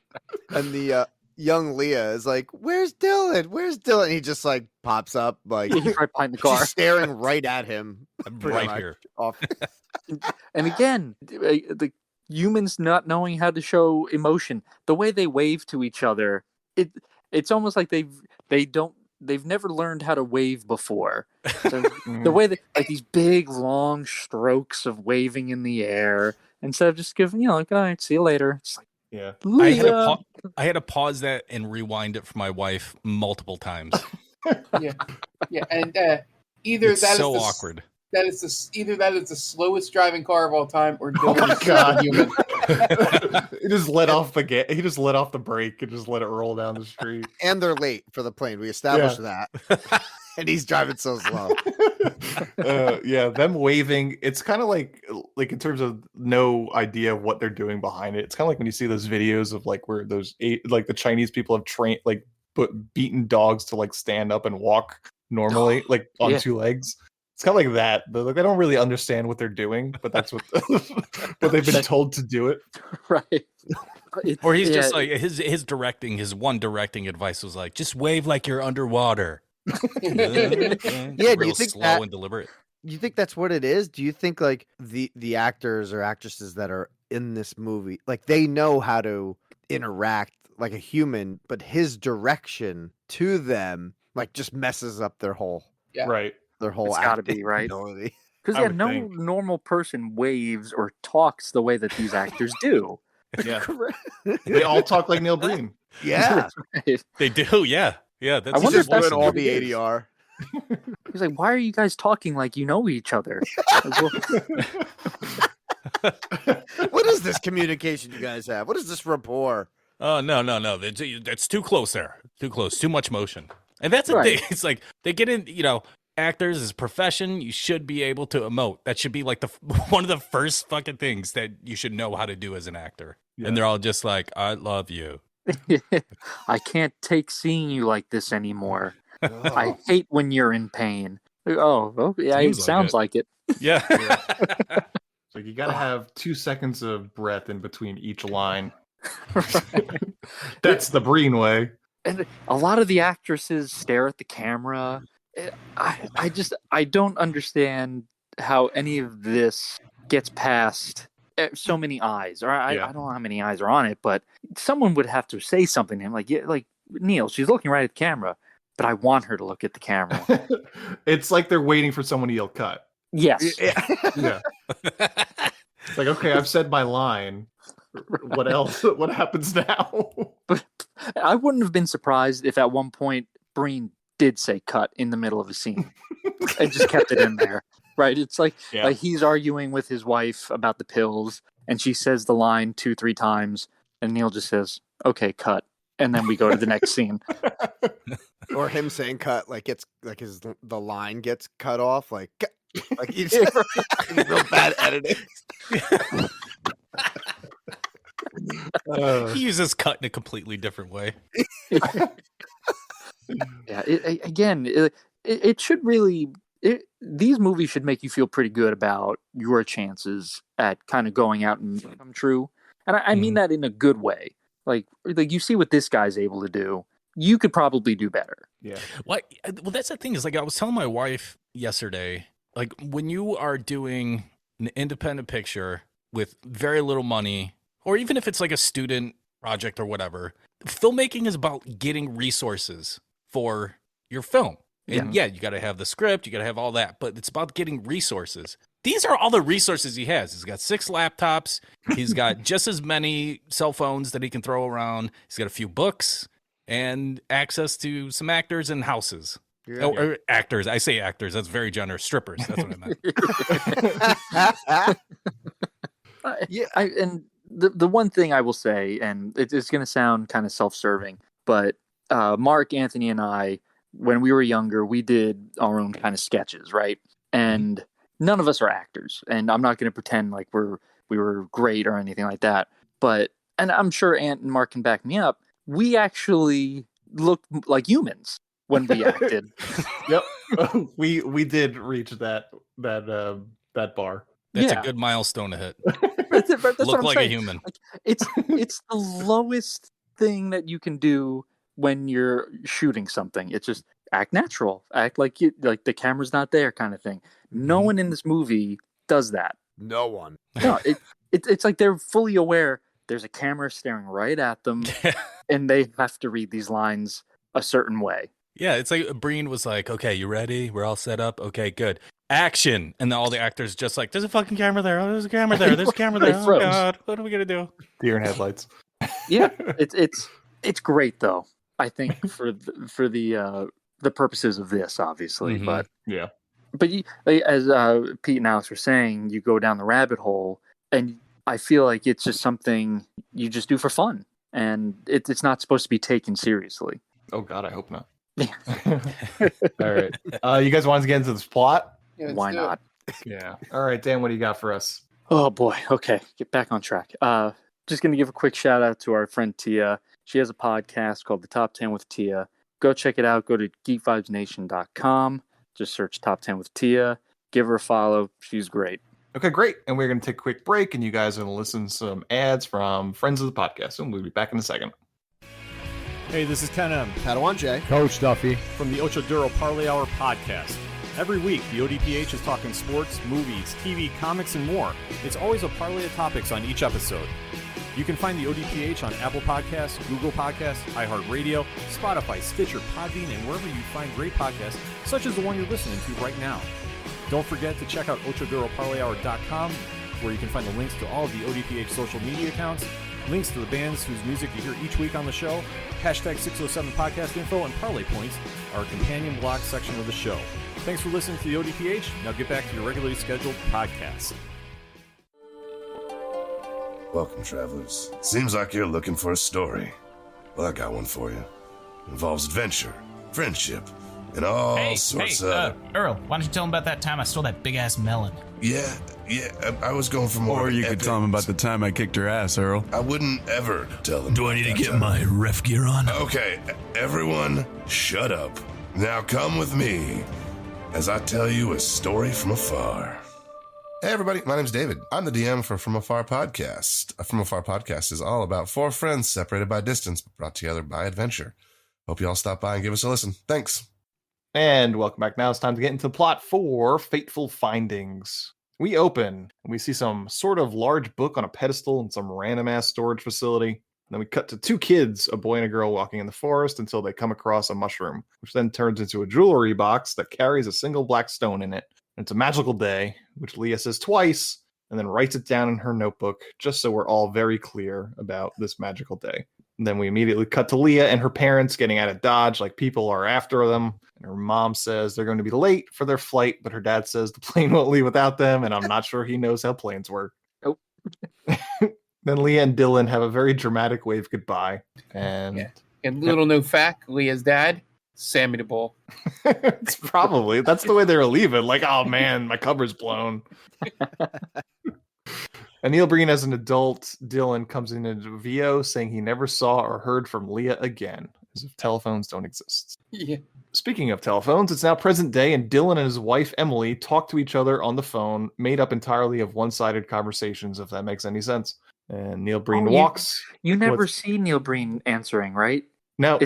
And the young Leah is like, "Where's Dylan? Where's Dylan?" And he just like pops up, like he's right behind the car, she's staring right at him. I'm right here. And again, the humans not knowing how to show emotion, the way they wave to each other, it's almost like they don't they've never learned how to wave before. So the way that like these big long strokes of waving in the air instead of just giving, like, all right, see you later. It's like, Yeah. I had to pause that and rewind it for my wife multiple times. Yeah, and either It's that so is awkward. either that is the slowest driving car of all time, or Oh my Dylan God. is human. He just let off he just let off the brake and just let it roll down the street. And they're late for the plane. We established that. And he's driving so slow. Yeah, them waving. It's kind of like in terms of no idea of what they're doing behind it. It's kind of like when you see those videos of like where like the Chinese people have trained like beaten dogs to like stand up and walk normally, like on two legs. It's kind of like that. Like, they don't really understand what they're doing, but that's what but they've been told to do it. Right. Or he's just like his one directing advice was like, just wave like you're underwater. Yeah, do you think slow and deliberate? You think that's what it is? Do you think like the actors or actresses that are in this movie, like they know how to interact like a human, but his direction to them like just messes up their whole right. Their whole It's gotta be, right? ability. Because no normal person waves or talks the way that these actors do. Yeah. They all talk like Neil Breen. Yeah. Right. They do, yeah. Yeah, that's I wonder if that's doing all the ADR. He's like, why are you guys talking like you know each other? What is this communication you guys have? What is this rapport? Oh, no. That's too close there. Too close. Too much motion. And that's the thing. It's like they get in, actors as a profession, you should be able to emote. That should be like one of the first fucking things that you should know how to do as an actor. Yeah. And they're all just like, I love you. I can't take seeing you like this anymore. I hate when you're in pain. Oh yeah, it sounds like it. Yeah. So you got to have 2 seconds of breath in between each line. That's the Breen way. And a lot of the actresses stare at the camera. I don't understand how any of this gets past so many eyes. Or I don't know how many eyes are on it, but someone would have to say something to him, like Neil, she's looking right at the camera, but I want her to look at the camera. It's like they're waiting for someone to yell cut. Yes. Yeah. It's like, okay, I've said my line. What else? What happens now? But I wouldn't have been surprised if at one point Breen did say cut in the middle of a scene and just kept it in there. Right? It's like he's arguing with his wife about the pills and she says the line 2-3 times and Neil just says, okay, cut. And then we go to the next scene. Or him saying cut, like it's like the line gets cut off, like he's real bad editing. He uses cut in a completely different way. Yeah, it should really. These movies should make you feel pretty good about your chances at kind of going out and come true, and I mean that in a good way. Like you see what this guy's able to do. You could probably do better. Yeah. Well, that's the thing is like I was telling my wife yesterday, like when you are doing an independent picture with very little money, or even if it's like a student project or whatever, filmmaking is about getting resources for your film. And you got to have the script, you got to have all that, but it's about getting resources. These are all the resources he has. He's got 6 laptops. He's got just as many cell phones that he can throw around. He's got a few books and access to some actors and houses. Or actors. I say actors. That's very generous. Strippers. That's what I meant. And the one thing I will say, and it's going to sound kind of self-serving, but Mark, Anthony, and I, when we were younger, we did our own kind of sketches, right? And none of us are actors, and I'm not going to pretend like we were great or anything like that. But, and I'm sure Ant and Mark can back me up, we actually looked like humans when we acted. Yep, we did reach that bar. That's a good milestone to hit. That's Look like a human. Like, it's the lowest thing that you can do when you're shooting something. It's just act natural, act like the camera's not there, kind of thing. No one in this movie does that. No one. No, it's like they're fully aware there's a camera staring right at them, and they have to read these lines a certain way. Yeah, it's like Breen was like, okay, you ready? We're all set up. Okay, good. Action. And then all the actors just like, there's a fucking camera there. Oh, there's a camera there. There's a camera there. They Oh, froze. God. What are we going to do? Deer in headlights. Yeah, it's great though. I think for the purposes of this, obviously, Mhm. but Yeah. as Pete and Alex were saying, you go down the rabbit hole, and I feel like it's just something you just do for fun, and it's not supposed to be taken seriously. Oh God, I hope not. Yeah. All right. You guys want to get into this plot? Yeah, let's Why do it. not? Yeah. All right, Dan, what do you got for us? Oh boy. Okay, get back on track. Just gonna give a quick shout out to our friend Tia. She has a podcast called The Top 10 with Tia. Go check it out. Go to geekvibesnation.com. Just search Top 10 with Tia. Give her a follow. She's great. Okay, great. And we're going to take a quick break, and you guys are going to listen to some ads from friends of the podcast, and we'll be back in a second. Hey, this is Ken M. Padawan J. Coach Duffy. from the Ocho Duro Parlay Hour podcast. Every week, the ODPH is talking sports, movies, TV, comics, and more. It's always a parlay of topics on each episode. You can find the ODPH on Apple Podcasts, Google Podcasts, iHeartRadio, Spotify, Stitcher, Podbean, and wherever you find great podcasts, such as the one you're listening to right now. Don't forget to check out OchoDuroParlayHour.com, where you can find the links to all of the ODPH social media accounts, links to the bands whose music you hear each week on the show, hashtag 607 podcast info, and parlay points, our companion blog section of the show. Thanks for listening to the ODPH. Now get back to your regularly scheduled podcast. Welcome, travelers. Seems like you're looking for a story. Well, I got one for you. It involves adventure, friendship, and all sorts of... Earl, why don't you tell him about that time I stole that big-ass melon? Yeah, I was going for more... Or you could epic. tell him about the time I kicked her ass, Earl. I wouldn't ever tell them. Do I need to get my ref gear on? Okay, everyone, shut up. Now come with me as I tell you a story from afar. Hey everybody, my name's David. I'm the DM for From Afar Podcast. From Afar Podcast is all about four friends separated by distance, but brought together by adventure. Hope you all stop by and give us a listen. Thanks. And welcome back. Now it's time to get into the plot for Fateful Findings. We open and we see some sort of large book on a pedestal in some random ass storage facility. And then we cut to two kids, a boy and a girl, walking in the forest until they come across a mushroom, which then turns into a jewelry box that carries a single black stone in it. And it's a magical day, which Leah says twice, and then writes it down in her notebook, just so we're all very clear about this magical day. And then we immediately cut to Leah and her parents getting out of Dodge, like people are after them. And her mom says they're going to be late for their flight, but her dad says the plane won't leave without them, and I'm not sure he knows how planes work. Nope. Then Leah and Dylan have a very dramatic wave goodbye. And And little known fact, Leah's dad, Sammy the Bull. it's probably, that's the way they were leaving. Like, oh man, my cover's blown. And Neil Breen, as an adult, Dylan comes into VO saying he never saw or heard from Leah again, as if telephones don't exist. Yeah. Speaking of telephones, it's now present day, and Dylan and his wife, Emily, talk to each other on the phone, made up entirely of one-sided conversations, if that makes any sense. And Neil Breen walks. You never see Neil Breen answering, right? No.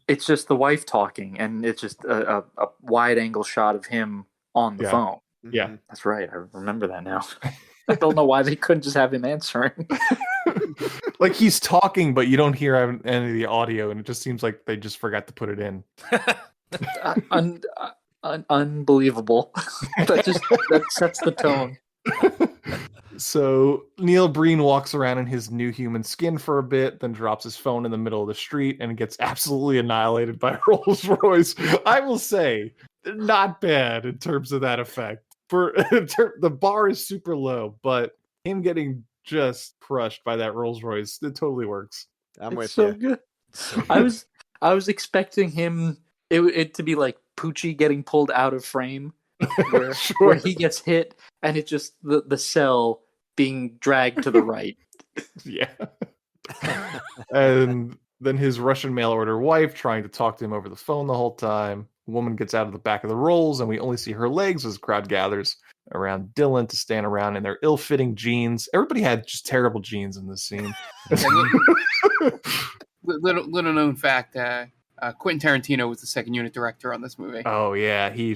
It's just the wife talking, and it's just a wide-angle shot of him on the phone. Yeah. That's right. I remember that now. I don't know why they couldn't just have him answering. Like, he's talking, but you don't hear any of the audio, and it just seems like they just forgot to put it in. Unbelievable. that sets the tone. So Neil Breen walks around in his new human skin for a bit, then drops his phone in the middle of the street and gets absolutely annihilated by Rolls Royce. I will say, not bad in terms of that effect. The bar is super low, but him getting just crushed by that Rolls Royce, it totally works. I'm with so you. Good. I was expecting him it to be like Poochie getting pulled out of frame, where he gets hit and it's just the cell being dragged to the right. Yeah. And then his Russian mail order wife trying to talk to him over the phone the whole time. A woman gets out of the back of the Rolls, and we only see her legs as the crowd gathers around Dylan to stand around in their ill-fitting jeans. Everybody had just terrible jeans in this scene. Little known fact, Quentin Tarantino was the second unit director on this movie. Oh yeah, he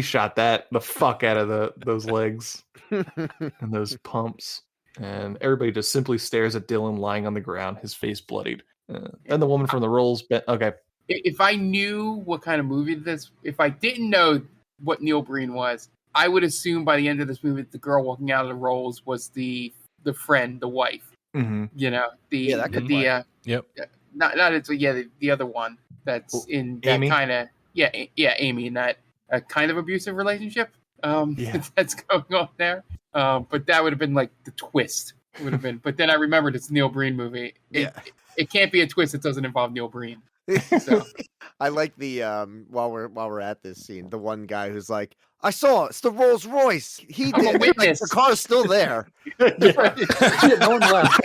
shot the fuck out of those legs and those pumps, and everybody just simply stares at Dylan lying on the ground, his face bloodied. And the woman from the Rolls, okay. if I knew what kind of movie this, if I didn't know what Neil Breen was, I would assume by the end of this movie, the girl walking out of the rolls was the friend, the wife. Mm-hmm. You know, that could play. Yep. Not it's the other one that's in that kind of Amy, in that kind of abusive relationship that's going on there. But that would have been like the twist. Would have been. But then I remembered it's a Neil Breen movie. It can't be a twist that doesn't involve Neil Breen. So. I like the while we're at this scene, the one guy who's like, I saw it's the Rolls Royce. He I'm a did. witness. Like, the car's still there. No one left.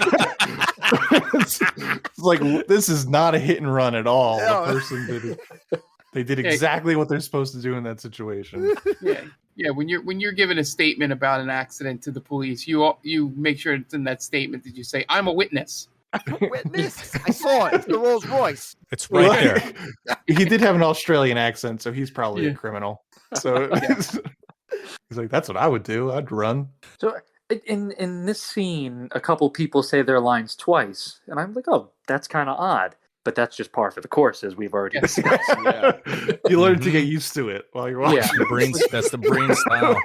It's like, this is not a hit and run at all. No. The person they did exactly what they're supposed to do in that situation. Yeah. When you're giving a statement about an accident to the police, you make sure it's in that statement that you say, "I'm a witness." Witness. I saw it. It's the Rolls Royce. It's right there. He did have an Australian accent, so he's probably a criminal. So he's like, that's what I would do. I'd run. So in this scene, a couple people say their lines twice, and I'm like, oh, that's kind of odd. But that's just par for the course, as we've already discussed. You learn to get used to it while you're watching. That's the Breen style.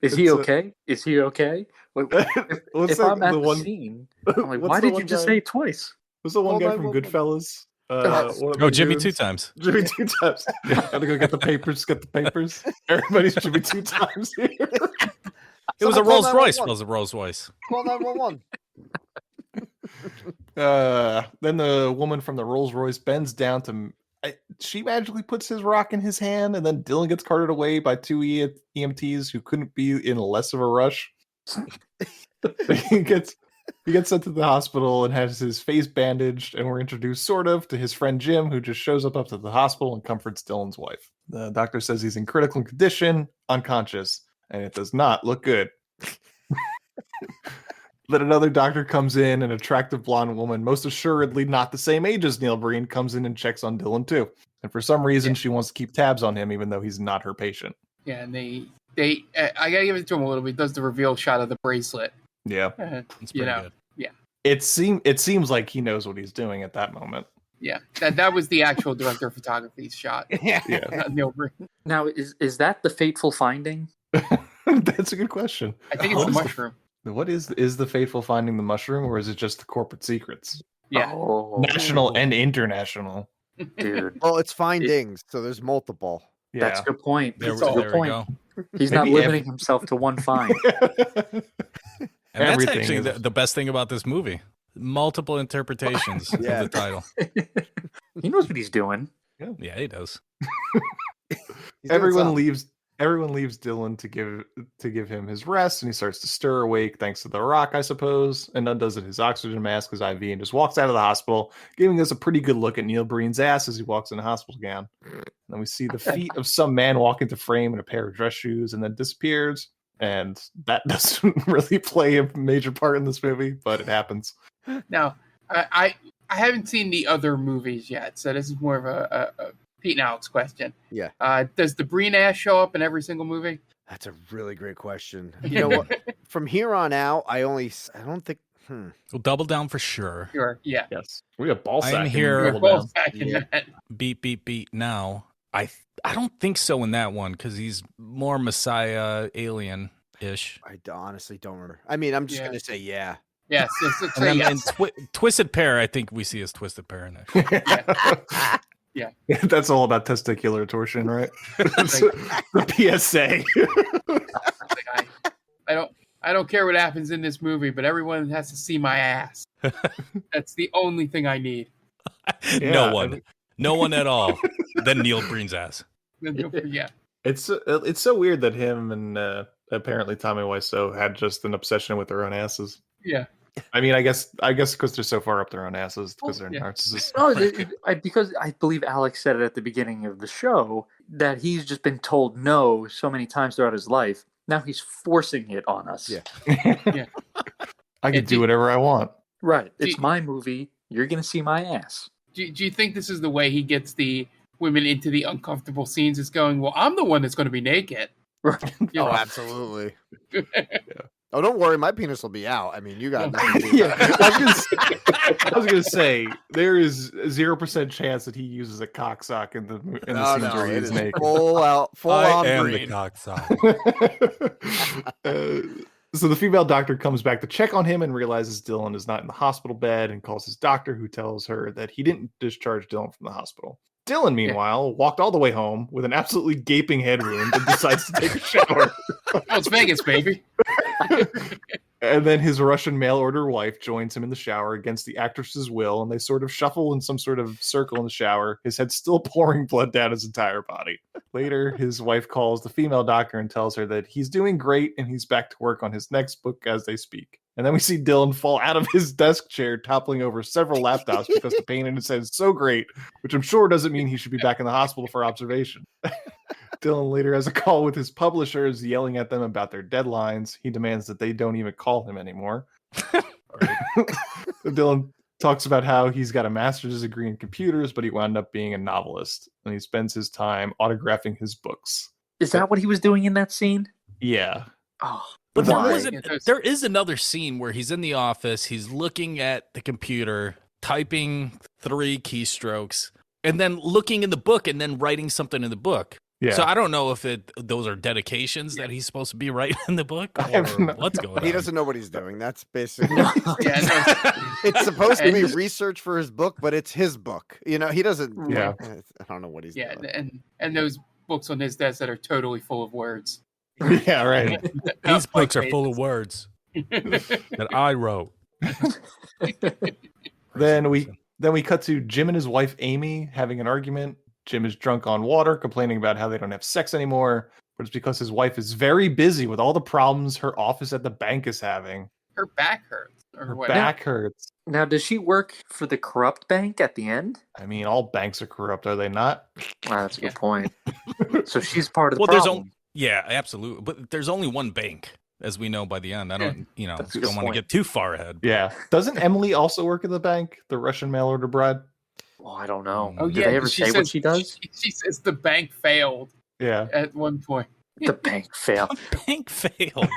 Is he okay? Is he okay? If I'm at the scene, I'm like, why did you just say it twice? Was the one guy from Goodfellas? Jimmy Two Times. Jimmy Two Times. Gotta go get the papers. Get the papers. Everybody's Jimmy Two Times here. It was a Rolls Royce. It was a Rolls Royce. Call 911. Then the woman from the Rolls Royce bends down to. She magically puts his rock in his hand, and then Dylan gets carted away by two EMTs who couldn't be in less of a rush. He gets sent to the hospital and has his face bandaged, and we're introduced sort of to his friend Jim, who just shows up to the hospital and comforts Dylan's wife. The doctor says he's in critical condition, unconscious, and it does not look good. Then another doctor comes in, an attractive blonde woman, most assuredly not the same age as Neil Breen, comes in and checks on Dylan too. And for some reason, she wants to keep tabs on him, even though he's not her patient. Yeah, and they I gotta give it to him a little bit. Does the reveal shot of the bracelet? Yeah, it's pretty good. Yeah, it seems like he knows what he's doing at that moment. Yeah, that was the actual director of photography's shot. Yeah. Neil Breen. Now, is that the Fateful Finding? That's a good question. I think it's a mushroom. What is the Fateful Finding the mushroom, or is it just the corporate secrets? Yeah, national and international. Dude. Well, it's findings, so there's multiple. Yeah. That's a good point. There That's a good we point. go. He's not limiting himself to one find. And that's Everything actually is- the best thing about this movie. Multiple interpretations of the title. He knows what he's doing. Yeah, he does. Everyone leaves Dylan to give him his rest, and he starts to stir awake thanks to the rock, I suppose, and undoes his oxygen mask, his IV, and just walks out of the hospital, giving us a pretty good look at Neil Breen's ass as he walks in the hospital gown. And then we see the feet of some man walk into frame in a pair of dress shoes and then disappears. And that doesn't really play a major part in this movie, but it happens. Now, I haven't seen the other movies yet, so this is more of a Pete and Alyx question. Yeah. Does the Breen ass show up in every single movie? That's a really great question. You know what? From here on out, I don't think. We'll double down for sure. Sure. Yeah. Yes. We have ball sack. I'm here. That. Beat. Now, I don't think so in that one because he's more Messiah alien-ish. I honestly don't remember. I mean, I'm just gonna say yeah. Yes. And then in Twisted Pair, I think we see as Twisted Pair in that. Yeah. That's all about testicular torsion, right? The PSA. I don't care what happens in this movie, but everyone has to see my ass. That's the only thing I need. No one at all. Then Neil Breen's ass. Yeah. It's so weird that him and apparently Tommy Wiseau had just an obsession with their own asses. Yeah. I mean, I guess because they're so far up their own asses because they're narcissists. No, because I believe Alyx said it at the beginning of the show that he's just been told no so many times throughout his life. Now he's forcing it on us. Yeah. Yeah. I can do whatever I want. Right. It's my movie. You're going to see my ass. Do you think this is the way he gets the women into the uncomfortable scenes? Is going, well, I'm the one that's going to be naked. Right. Oh, absolutely. Oh, don't worry. My penis will be out. I mean, you got nothing to do. Yeah. I was gonna say there is 0% chance that he uses a cocksock in the scenes where he it is is naked. full I on am green. the cocksock. So the female doctor comes back to check on him and realizes Dylan is not in the hospital bed and calls his doctor, who tells her that he didn't discharge Dylan from the hospital. Dylan, meanwhile, walked all the way home with an absolutely gaping head wound and decides to take a shower. Oh, it's Vegas, baby. And then his Russian mail-order wife joins him in the shower against the actress's will, and they sort of shuffle in some sort of circle in the shower, his head still pouring blood down his entire body. Later, his wife calls the female doctor and tells her that he's doing great and he's back to work on his next book as they speak. And then we see Dylan fall out of his desk chair, toppling over several laptops because the pain in his head is so great, which I'm sure doesn't mean he should be back in the hospital for observation. Dylan later has a call with his publishers, yelling at them about their deadlines. He demands that they don't even call him anymore. Dylan talks about how he's got a master's degree in computers, but he wound up being a novelist, and he spends his time autographing his books. Is that what he was doing in that scene? Yeah. Oh, But why? there is another scene where he's in the office, he's looking at the computer, typing 3 keystrokes, and then looking in the book and then writing something in the book. Yeah. So I don't know if those are dedications that he's supposed to be writing in the book or what's going on. He doesn't know what he's doing. That's basically. Yeah, It's supposed to be research for his book, but it's his book. You know, he doesn't. Yeah. I don't know what he's yeah, doing. and those books on his desk that are totally full of words. Yeah, right. These books are full of words that I wrote. Then we cut to Jim and his wife Amy having an argument. Jim is drunk on water, complaining about how they don't have sex anymore, but it's because his wife is very busy with all the problems her office at the bank is having. Her back hurts. Or Her whatever. back hurts. Now, does she work for the corrupt bank at the end? I mean, all banks are corrupt, are they not? That's a good point. So she's part of the Well, problem. yeah, absolutely. But there's only one bank, as we know by the end. I don't, That's a good don't want to point. get too far ahead. Yeah. Doesn't Emily also work at the bank? The Russian mail order bride? Oh, I don't know. Oh, Do yeah, they ever say what she does? She says the bank failed Yeah. at one point. The bank failed. Bank failed.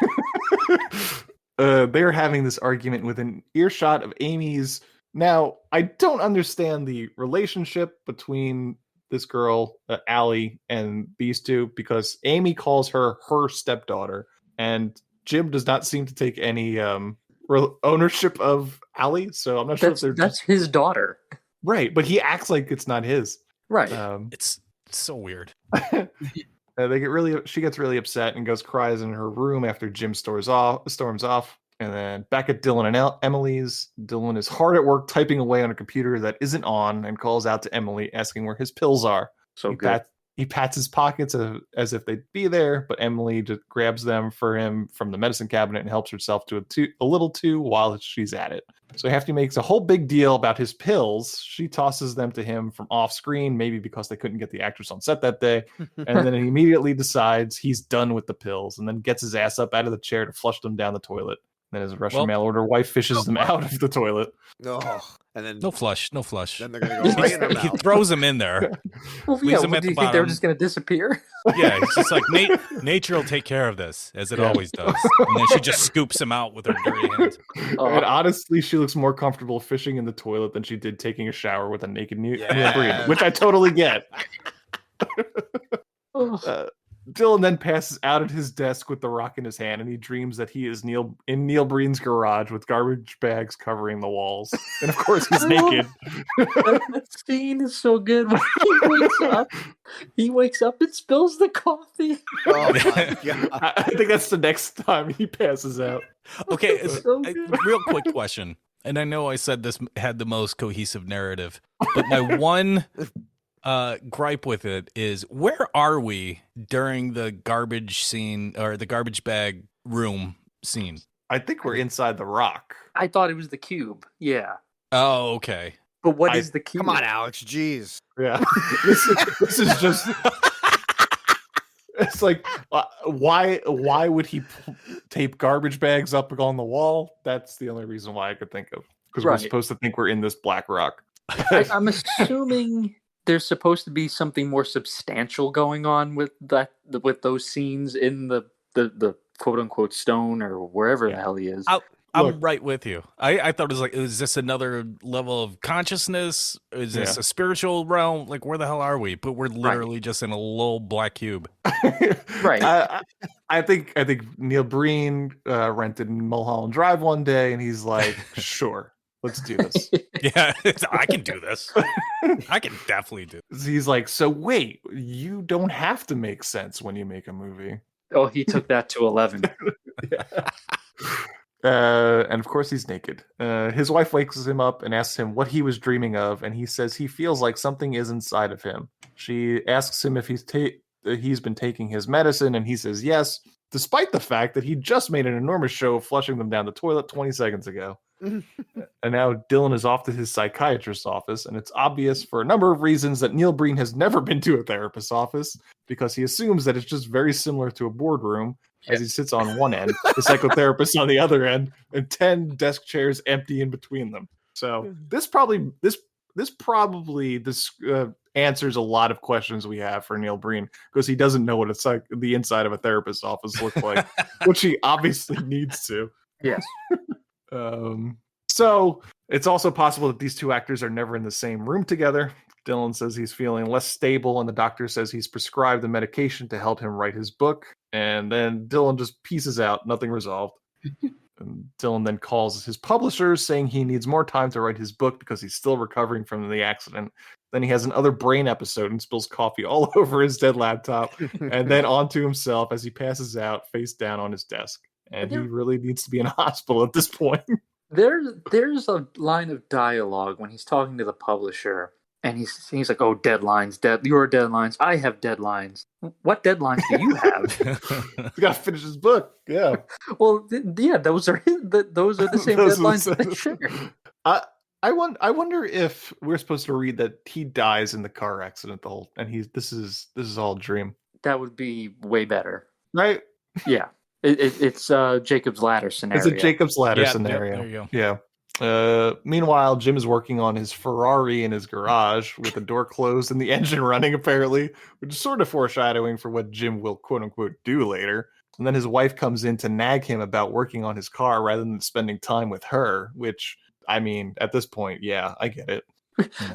They're having this argument with an earshot of Amy's. Now, I don't understand the relationship between this girl, Allie, and these two, because Amy calls her stepdaughter, and Jim does not seem to take any ownership of Allie, so I'm not sure if they're That's his daughter. right, but he acts like it's not his. Right. It's so weird. She gets really upset and goes cries in her room after Jim storms off. And then back at Dylan and Emily's, Dylan is hard at work typing away on a computer that isn't on and calls out to Emily asking where his pills are. So good. He pats his pockets as if they'd be there, but Emily just grabs them for him from the medicine cabinet and helps herself to a little too while she's at it. So after he makes a whole big deal about his pills, she tosses them to him from off screen, maybe because they couldn't get the actress on set that day. And then he immediately decides he's done with the pills and then gets his ass up out of the chair to flush them down the toilet. Then his Russian mail order wife fishes them out of the toilet. And then No flush. Then they're gonna go right in her He mouth. throws them in there. Well, leaves yeah, them what, at do the you think they were bottom. just going to disappear? Yeah, it's just like nature will take care of this, as it always does. And then she just scoops him out with her dirty hands. And honestly, she looks more comfortable fishing in the toilet than she did taking a shower with a naked Neil Breen, which I totally get. Dylan then passes out at his desk with the rock in his hand, and he dreams that he is in Neil Breen's garage with garbage bags covering the walls. And of course, he's naked. That scene is so good. When he wakes up and spills the coffee. Oh my god! I think that's the next time he passes out. Okay, So good. real quick question. And I know I said this had the most cohesive narrative, but my one gripe with it is, where are we during the garbage scene or the garbage bag room scene? I think we're inside the rock. I thought it was the cube. Yeah. Oh, okay. But what is the cube? Come on, Alex. Jeez. Yeah, this is just. It's like, why would he tape garbage bags up on the wall? That's the only reason why I could think of, because we're Right. supposed to think we're in this black rock. I'm assuming there's supposed to be something more substantial going on with those scenes in the quote unquote stone or wherever the hell he is. I'm right with you. I thought it was like, is this another level of consciousness? Is this a spiritual realm? Like, where the hell are we? But we're literally just in a little black cube. Right. I think Neil Breen rented Mulholland Drive one day, and he's like, "Sure, let's do this." Yeah, I can do this. I can definitely do this. He's like, "So wait, you don't have to make sense when you make a movie." Oh, he took that to 11. And of course, he's naked. His wife wakes him up and asks him what he was dreaming of, and he says he feels like something is inside of him. She asks him if he's been taking his medicine, and he says yes, despite the fact that he just made an enormous show of flushing them down the toilet 20 seconds ago. And now Dylan is off to his psychiatrist's office, and it's obvious for a number of reasons that Neil Breen has never been to a therapist's office, because he assumes that it's just very similar to a boardroom, as he sits on one end, the psychotherapist on the other end, and 10 desk chairs empty in between them. So this answers a lot of questions we have for Neil Breen, because he doesn't know what it's like the inside of a therapist's office looks like, which he obviously needs to. Yes. So it's also possible that these two actors are never in the same room together. Dylan says he's feeling less stable, and the doctor says he's prescribed the medication to help him write his book. And then Dylan just pieces out, nothing resolved. And Dylan then calls his publishers, saying he needs more time to write his book because he's still recovering from the accident. Then he has another brain episode and spills coffee all over his dead laptop, and then onto himself as he passes out, face down on his desk. And he really needs to be in a hospital at this point. There's a line of dialogue when he's talking to the publisher, and he's like, "Oh, deadlines, your deadlines. I have deadlines. What deadlines do you have?" You got to finish his book. Yeah. Well, yeah, those are the same deadlines that they share. I wonder if we're supposed to read that he dies in the car accident and this is all a dream. That would be way better, right? Yeah. It's Jacob's Ladder scenario. It's a Jacob's Ladder scenario. There you go. Yeah. Meanwhile, Jim is working on his Ferrari in his garage with the door closed and the engine running, apparently, which is sort of foreshadowing for what Jim will quote unquote do later. And then his wife comes in to nag him about working on his car rather than spending time with her, which, I mean, at this point, yeah, I get it.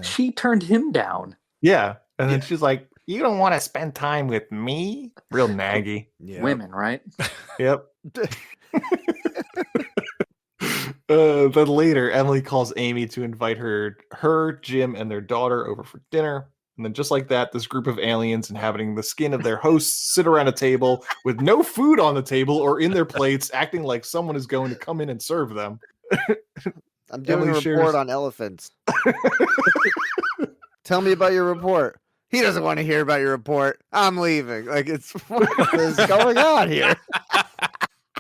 She turned him down. Yeah. And then she's like, "You don't want to spend time with me?" Real naggy. Yeah. Women, right? Yep. Then later, Emily calls Amy to invite her, Jim, and their daughter over for dinner. And then just like that, this group of aliens inhabiting the skin of their hosts sit around a table with no food on the table or in their plates, acting like someone is going to come in and serve them. I'm doing a report on elephants. Tell me about your report. He doesn't want to hear about your report. I'm leaving. Like, what is going on here?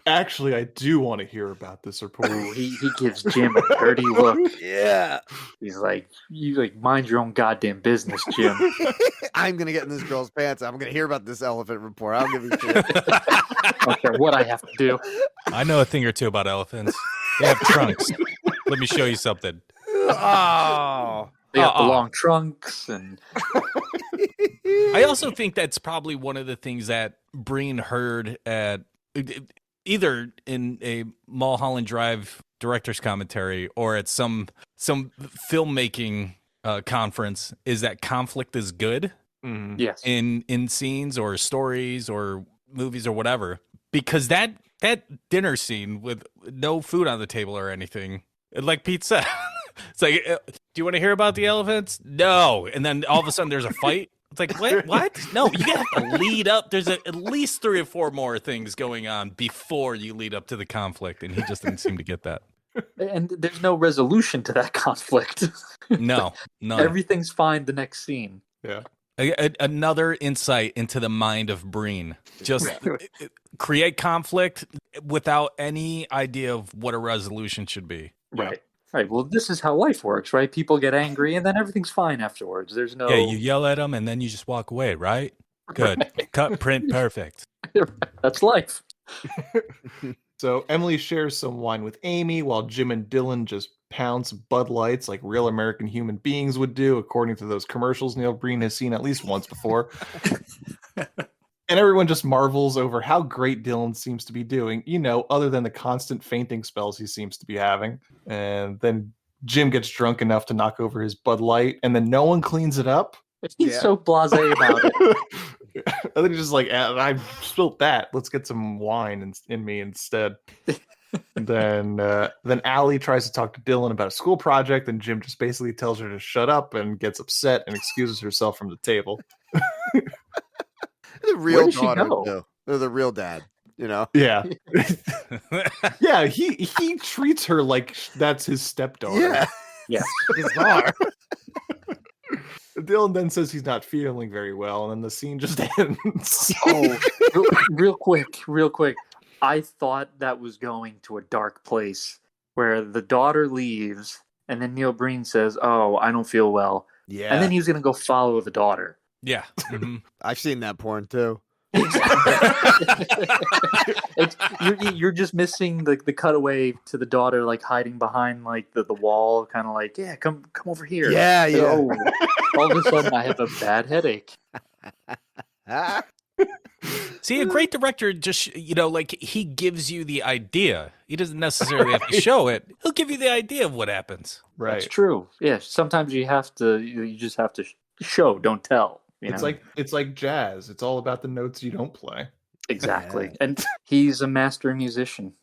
Actually, I do want to hear about this report. Ooh, he gives Jim a dirty look. Yeah. He's like, you mind your own goddamn business, Jim. I'm going to get in this girl's pants. I'm going to hear about this elephant report. I'll give you shit. I don't care what I have to do. I know a thing or two about elephants. They have trunks. Let me show you something. Oh. They got the long trunks. And I also think that's probably one of the things that Breen heard at either in a Mulholland Drive director's commentary or at some filmmaking conference, is that conflict is good. Mm-hmm. Yes. In scenes or stories or movies or whatever, because that dinner scene with no food on the table or anything, like Pete said, it's like, do you want to hear about the elephants? No. And then all of a sudden there's a fight. It's like, what? No, you have to lead up. There's at least 3 or 4 more things going on before you lead up to the conflict. And he just didn't seem to get that. And there's no resolution to that conflict. No. Everything's fine the next scene. Yeah. Another insight into the mind of Breen. Just create conflict without any idea of what a resolution should be. Right. Right. Well, this is how life works, right? People get angry and then everything's fine afterwards. There's no... Yeah, you yell at them and then you just walk away, right? Good. Right. Cut, print, perfect. That's life. So Emily shares some wine with Amy while Jim and Dylan just pound some Bud Lights like real American human beings would do, according to those commercials Neil Breen has seen at least once before. And everyone just marvels over how great Dylan seems to be doing, other than the constant fainting spells he seems to be having. And then Jim gets drunk enough to knock over his Bud Light, and then no one cleans it up. He's so blasé about it. And then he's just like, I spilled that. Let's get some wine in me instead. And then Allie tries to talk to Dylan about a school project, and Jim just basically tells her to shut up and gets upset and excuses herself from the table. The real daughter, though. They're the real dad, Yeah. Yeah, he treats her like that's his stepdaughter. Yeah. Bizarre. Dylan then says he's not feeling very well, and then the scene just ends. Oh, real quick. I thought that was going to a dark place where the daughter leaves, and then Neil Breen says, "Oh, I don't feel well." Yeah. And then he's going to go follow the daughter. Yeah. Mm-hmm. I've seen that porn too. You're just missing the cutaway to the daughter like hiding behind like the wall, kind of like, yeah, come over here. Yeah. Oh, all of a sudden I have a bad headache. See, a great director just, like he gives you the idea. He doesn't necessarily have to show it. He'll give you the idea of what happens. Right. That's true. Yeah. Sometimes you just have to show, don't tell. It's like jazz. It's all about the notes you don't play. Exactly. Yeah. And he's a master musician.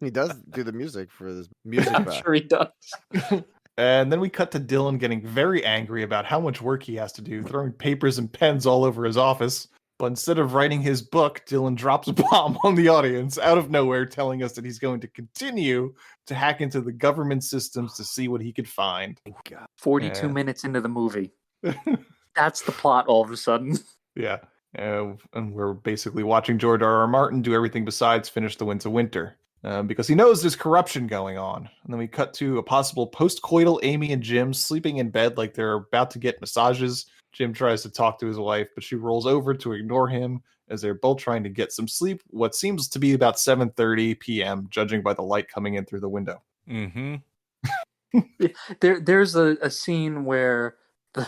He does do the music for this music. I'm sure he does. And then we cut to Dylan getting very angry about how much work he has to do, throwing papers and pens all over his office. But instead of writing his book, Dylan drops a bomb on the audience out of nowhere, telling us that he's going to continue to hack into the government systems to see what he could find. 42 minutes into the movie. That's the plot all of a sudden. Yeah. And we're basically watching George R.R. Martin do everything besides finish The Winds of Winter. Because he knows there's corruption going on. And then we cut to a possible post-coital Amy and Jim sleeping in bed like they're about to get massages. Jim tries to talk to his wife, but she rolls over to ignore him as they're both trying to get some sleep, what seems to be about 7:30 p.m., judging by the light coming in through the window. Mm-hmm. There's a scene where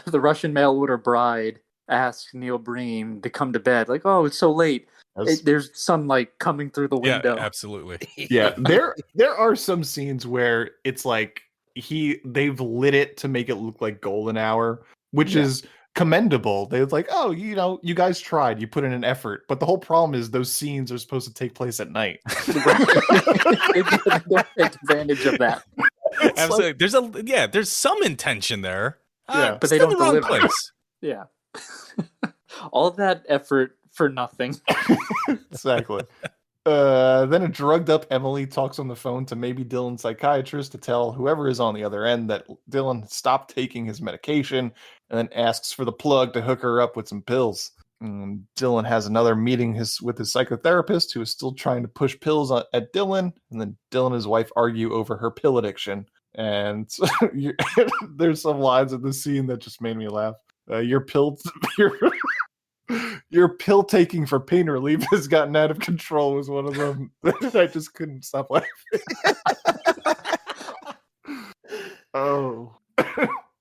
the Russian mail order bride asks Neil Breen to come to bed. Like, oh, it's so late. There's sunlight coming through the window. Yeah, absolutely. Yeah, there are some scenes where it's like they've lit it to make it look like golden hour, which is commendable. They're like, oh, you guys tried. You put in an effort. But the whole problem is those scenes are supposed to take place at night. They don't take advantage of that. Absolutely. There's some intention there. But they don't deliver. Place. Yeah. All of that effort for nothing. Exactly. Then a drugged up Emily talks on the phone to maybe Dylan's psychiatrist to tell whoever is on the other end that Dylan stopped taking his medication, and then asks for the plug to hook her up with some pills. And Dylan has another meeting with his psychotherapist, who is still trying to push pills at Dylan, and then Dylan and his wife argue over her pill addiction. And there's some lines in the scene that just made me laugh. Your pill taking for pain relief has gotten out of control was one of them. I just couldn't stop laughing. Oh.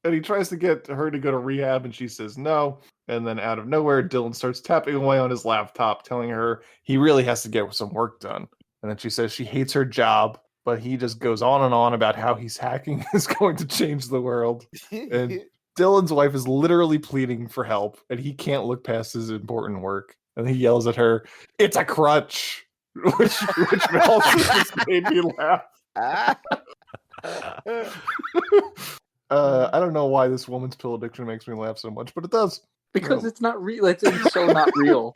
And he tries to get her to go to rehab, and she says no. And then out of nowhere, Dylan starts tapping away on his laptop, telling her he really has to get some work done. And then she says she hates her job, but he just goes on and on about how he's hacking is going to change the world. And Dylan's wife is literally pleading for help, and he can't look past his important work. And he yells at her, "It's a crutch," which also just made me laugh. I don't know why this woman's pill addiction makes me laugh so much, but it does. Because it's not real. It's so not real.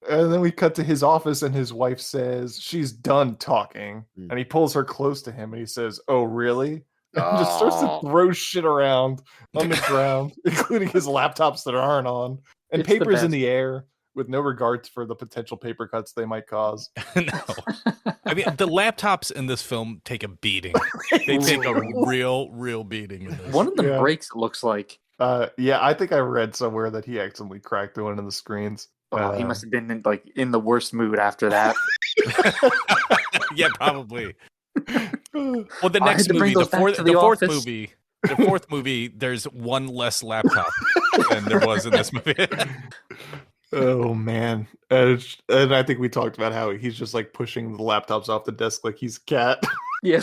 And then we cut to his office, and his wife says she's done talking. And he pulls her close to him, and he says, "Oh, really?" And just starts to throw shit around on the ground, including his laptops that aren't on, and it's papers in the air with no regard for the potential paper cuts they might cause. No. I mean, the laptops in this film take a beating. They take a real beating. In this. One of them breaks, it looks like. Yeah, I think I read somewhere that he accidentally cracked one of the screens. Oh, he must have been in the worst mood after that. Yeah, probably. Well, the next movie, the fourth movie, there's one less laptop than there was in this movie. Oh man, and I think we talked about how he's just like pushing the laptops off the desk like he's a cat. Yeah.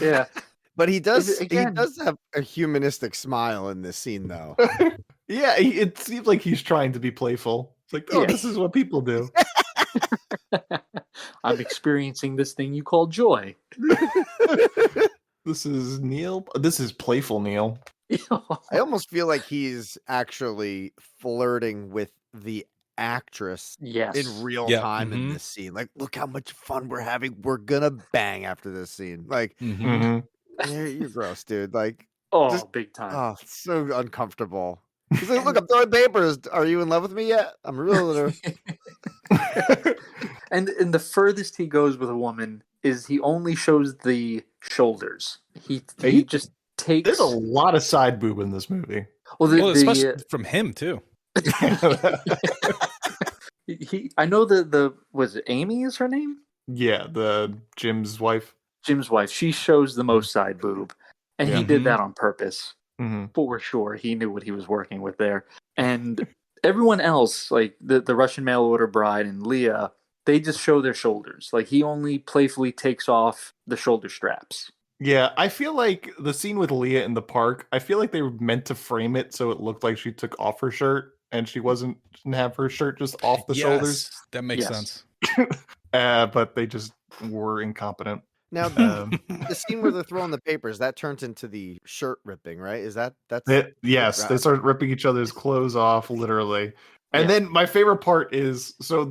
Yeah. But he does Again- have a humanistic smile in this scene, though. Yeah, it seems like he's trying to be playful. It's like, oh, Yeah. this is what people do. I'm experiencing this thing you call joy. This is Neil. This is playful Neil. I almost feel like he's actually flirting with the actress Yes. in real Yeah, time in mhm. this scene. Like, look how much fun we're having. We're gonna bang after this scene. Like, Mhm. you're gross, dude. Like, Oh, just- big time. oh, so uncomfortable. He's like, look, I'm throwing papers. Are you in love with me yet? I'm really. And the furthest he goes with a woman is he only shows the shoulders. He just takes. There's a lot of side boob in this movie. Well, Well, especially from him too. I know the was it Amy is her name? Yeah, the Jim's wife. Jim's wife. She shows the most side boob, and he Yeah. did that on purpose Mm-hmm. for sure. He knew what he was working with there, and everyone else, like the Russian mail order bride and Leah, they just show their shoulders. Like he only playfully takes off the shoulder straps. Yeah, I feel like the scene with Leah in the park, I feel like they were meant to frame it so it looked like she took off her shirt and she didn't have her shirt just off the shoulders. That makes Yes. sense. But they just were incompetent. Now, the scene where they're throwing the papers, that turns into the shirt ripping, right? That's Yes, they start ripping each other's clothes off, literally. And Yeah. then my favorite part is so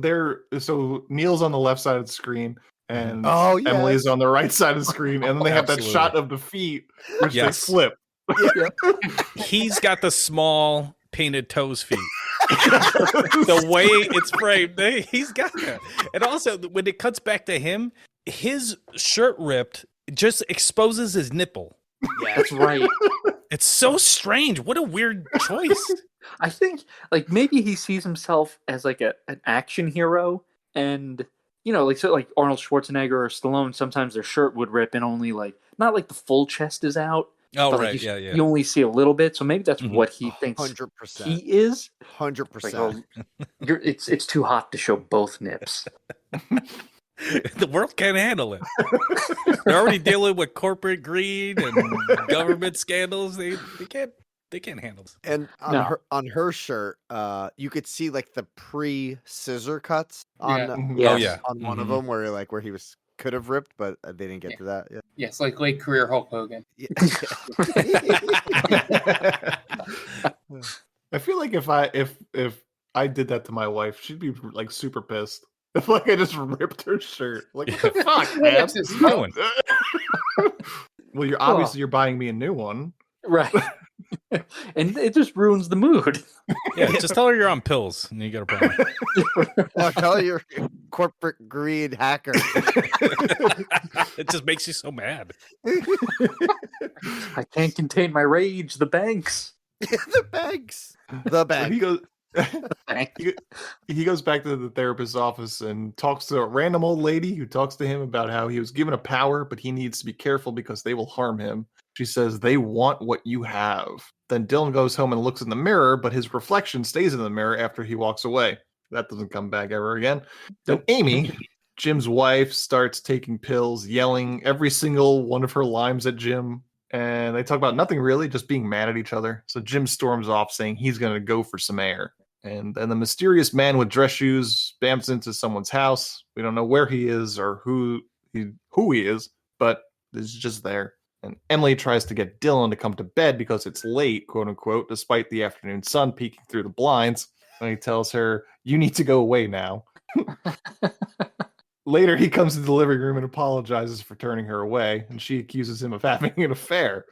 Neil's on the left side of the screen and Oh, yes. Emily's on the right side of the screen, and then they have that Absolutely. shot of the feet, which Yes. they flip. He's got the small painted toes feet. The way it's framed, he's got that. And also, when it cuts back to him, his shirt ripped just exposes his nipple. Yeah, that's right. It's so strange. What a weird choice. I think like maybe he sees himself as like an action hero, and like Arnold Schwarzenegger or Stallone, sometimes their shirt would rip and only like not like the full chest is out. Oh, but, right. like, Yeah. you only see a little bit, so maybe that's what he thinks 100%. he is. 100%. It's too hot to show both nips. The world can't handle it. They're already dealing with corporate greed and government scandals. They can't handle it. And on her shirt, you could see like the pre-scissor cuts on Yeah. Oh, yeah. on one of them where he could have ripped, but they didn't get to that. Yeah. Yes, like late career Hulk Hogan. I feel like if I did that to my wife, she'd be like super pissed. If like I just ripped her shirt. Like what the fuck, man? What's this doing? Well, you're buying me a new one. Right. And it just ruins the mood. Yeah, just tell her you're on pills and you got a problem. I'll tell you, you're a corporate greed hacker. It just makes you so mad. I can't contain my rage. The banks. The banks. The bank. He goes back to the therapist's office and talks to a random old lady who talks to him about how he was given a power, but he needs to be careful because they will harm him. She says, they want what you have. Then Dylan goes home and looks in the mirror, but his reflection stays in the mirror after he walks away. That doesn't come back ever again. Then Amy, Jim's wife, starts taking pills, yelling every single one of her lines at Jim. And they talk about nothing really, just being mad at each other. So Jim storms off saying he's going to go for some air. And then the mysterious man with dress shoes bamps into someone's house. We don't know where he is or who he is, but he's just there. And Emily tries to get Dylan to come to bed because it's late, quote unquote, despite the afternoon sun peeking through the blinds. And he tells her, you need to go away now. Later, he comes to the living room and apologizes for turning her away, and she accuses him of having an affair.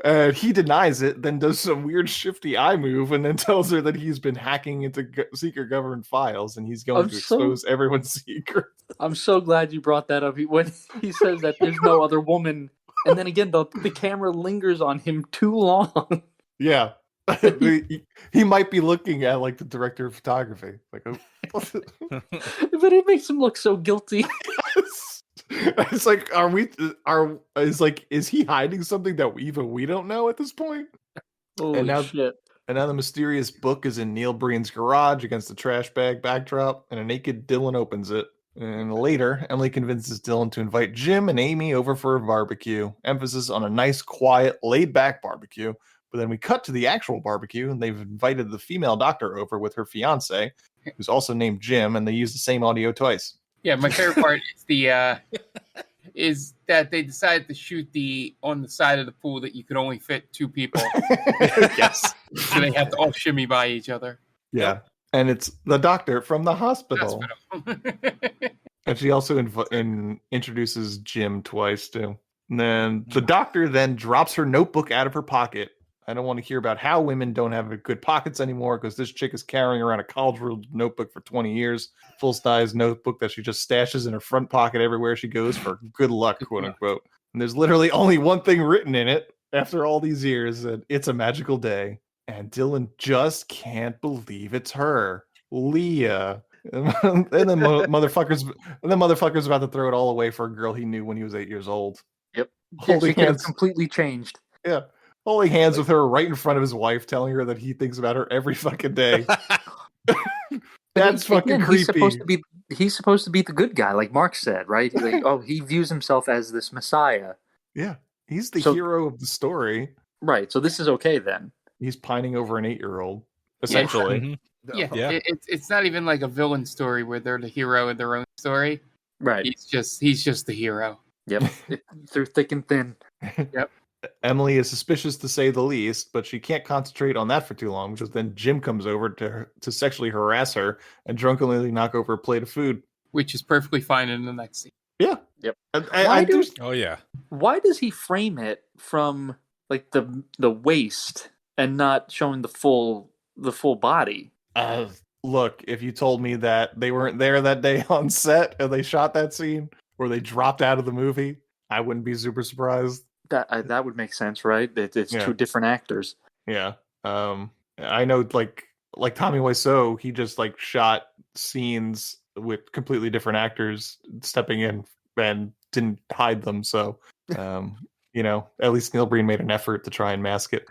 And he denies it, then does some weird shifty eye move, and then tells her that he's been hacking into secret government files, and he's going to expose everyone's secrets. I'm so glad you brought that up. When he says that there's no other woman, and then again, the camera lingers on him too long. Yeah. He might be looking at like the director of photography. Like, but it makes him look so guilty. It's like, is he hiding something that we don't know at this point? Holy shit. And now the mysterious book is in Neil Breen's garage against the trash bag backdrop, and a naked Dylan opens it. And later, Emily convinces Dylan to invite Jim and Amy over for a barbecue. Emphasis on a nice, quiet, laid-back barbecue. But then we cut to the actual barbecue, and they've invited the female doctor over with her fiance, who's also named Jim, and they use the same audio twice. Yeah, my favorite part is is that they decided to shoot on the side of the pool that you could only fit 2 people. Yes. So they have to all shimmy by each other. Yeah. And it's the doctor from the hospital. And she also introduces Jim twice, too. And then the doctor then drops her notebook out of her pocket. I don't want to hear about how women don't have good pockets anymore because this chick is carrying around a college notebook for 20 years. Full-size notebook that she just stashes in her front pocket everywhere she goes for good luck, quote unquote. And there's literally only one thing written in it after all these years, and it's a magical day. And Dylan just can't believe it's her, Leah. And then motherfucker's about to throw it all away for a girl he knew when he was 8 years old. Yep. Holding She could have hands. completely changed. Yeah. Holding hands with her right in front of his wife, telling her that he thinks about her every fucking day. That's fucking creepy. He's supposed to be the good guy, like Mark said, right? Like, he views himself as this messiah. Yeah. He's the hero of the story. Right. So this is okay then. He's pining over an 8-year-old, essentially. Yeah. It's not even like a villain story where they're the hero of their own story. Right. He's just the hero. Yep. Through thick and thin. Yep. Emily is suspicious to say the least, but she can't concentrate on that for too long because then Jim comes over to sexually harass her and drunkenly knock over a plate of food. Which is perfectly fine in the next scene. Yeah. Yep. Oh, yeah. Why does he frame it from like the waist and not showing the full body? Look, if you told me that they weren't there that day on set and they shot that scene or they dropped out of the movie, I wouldn't be super surprised. That would make sense, right? It's 2 different actors. Yeah. I know like Tommy Wiseau, he just like shot scenes with completely different actors stepping in and didn't hide them. So, at least Neil Breen made an effort to try and mask it.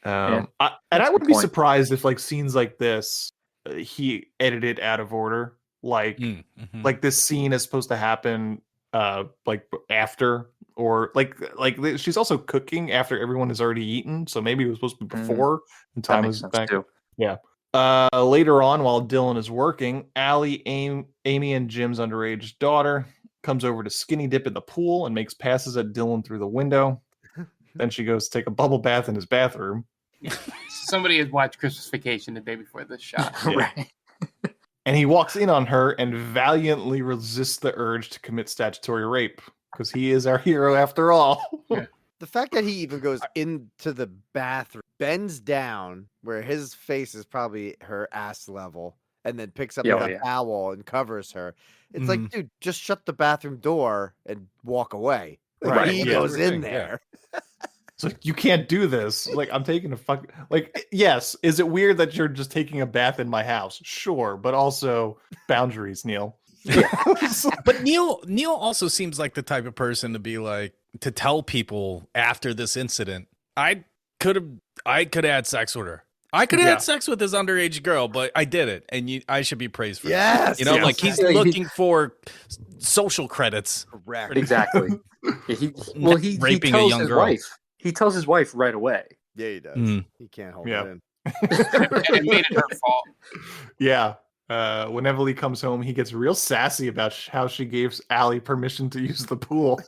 I wouldn't be surprised if like scenes like this, he edited out of order. Like this scene is supposed to happen like after, or like she's also cooking after everyone has already eaten, so maybe it was supposed to be before and time was back. Too. Yeah. Later on, while Dylan is working, Amy and Jim's underage daughter comes over to skinny dip in the pool and makes passes at Dylan through the window. Then she goes to take a bubble bath in his bathroom. Somebody had watched Christmas Vacation the day before this shot. Right. And he walks in on her and valiantly resists the urge to commit statutory rape because he is our hero after all. Yeah. The fact that he even goes into the bathroom, bends down where his face is probably her ass level, and then picks up a towel and covers her. It's like, dude, just shut the bathroom door and walk away. Like, he goes in there. It's like, you can't do this. Like, I'm taking a fuck. Like, yes, is it weird that you're just taking a bath in my house? Sure, but also boundaries, Neil. But Neil also seems like the type of person to be like, to tell people after this incident, I could have had sex with her. I could have had sex with this underage girl, but I did it, and I should be praised for that. Like he's looking for social credits. Correct. Exactly. He raping tells a young his girl. wife. He tells his wife right away. Yeah, he does. He can't hold it in. It made it her fault. Yeah. When Emily comes home, he gets real sassy about how she gave Allie permission to use the pool.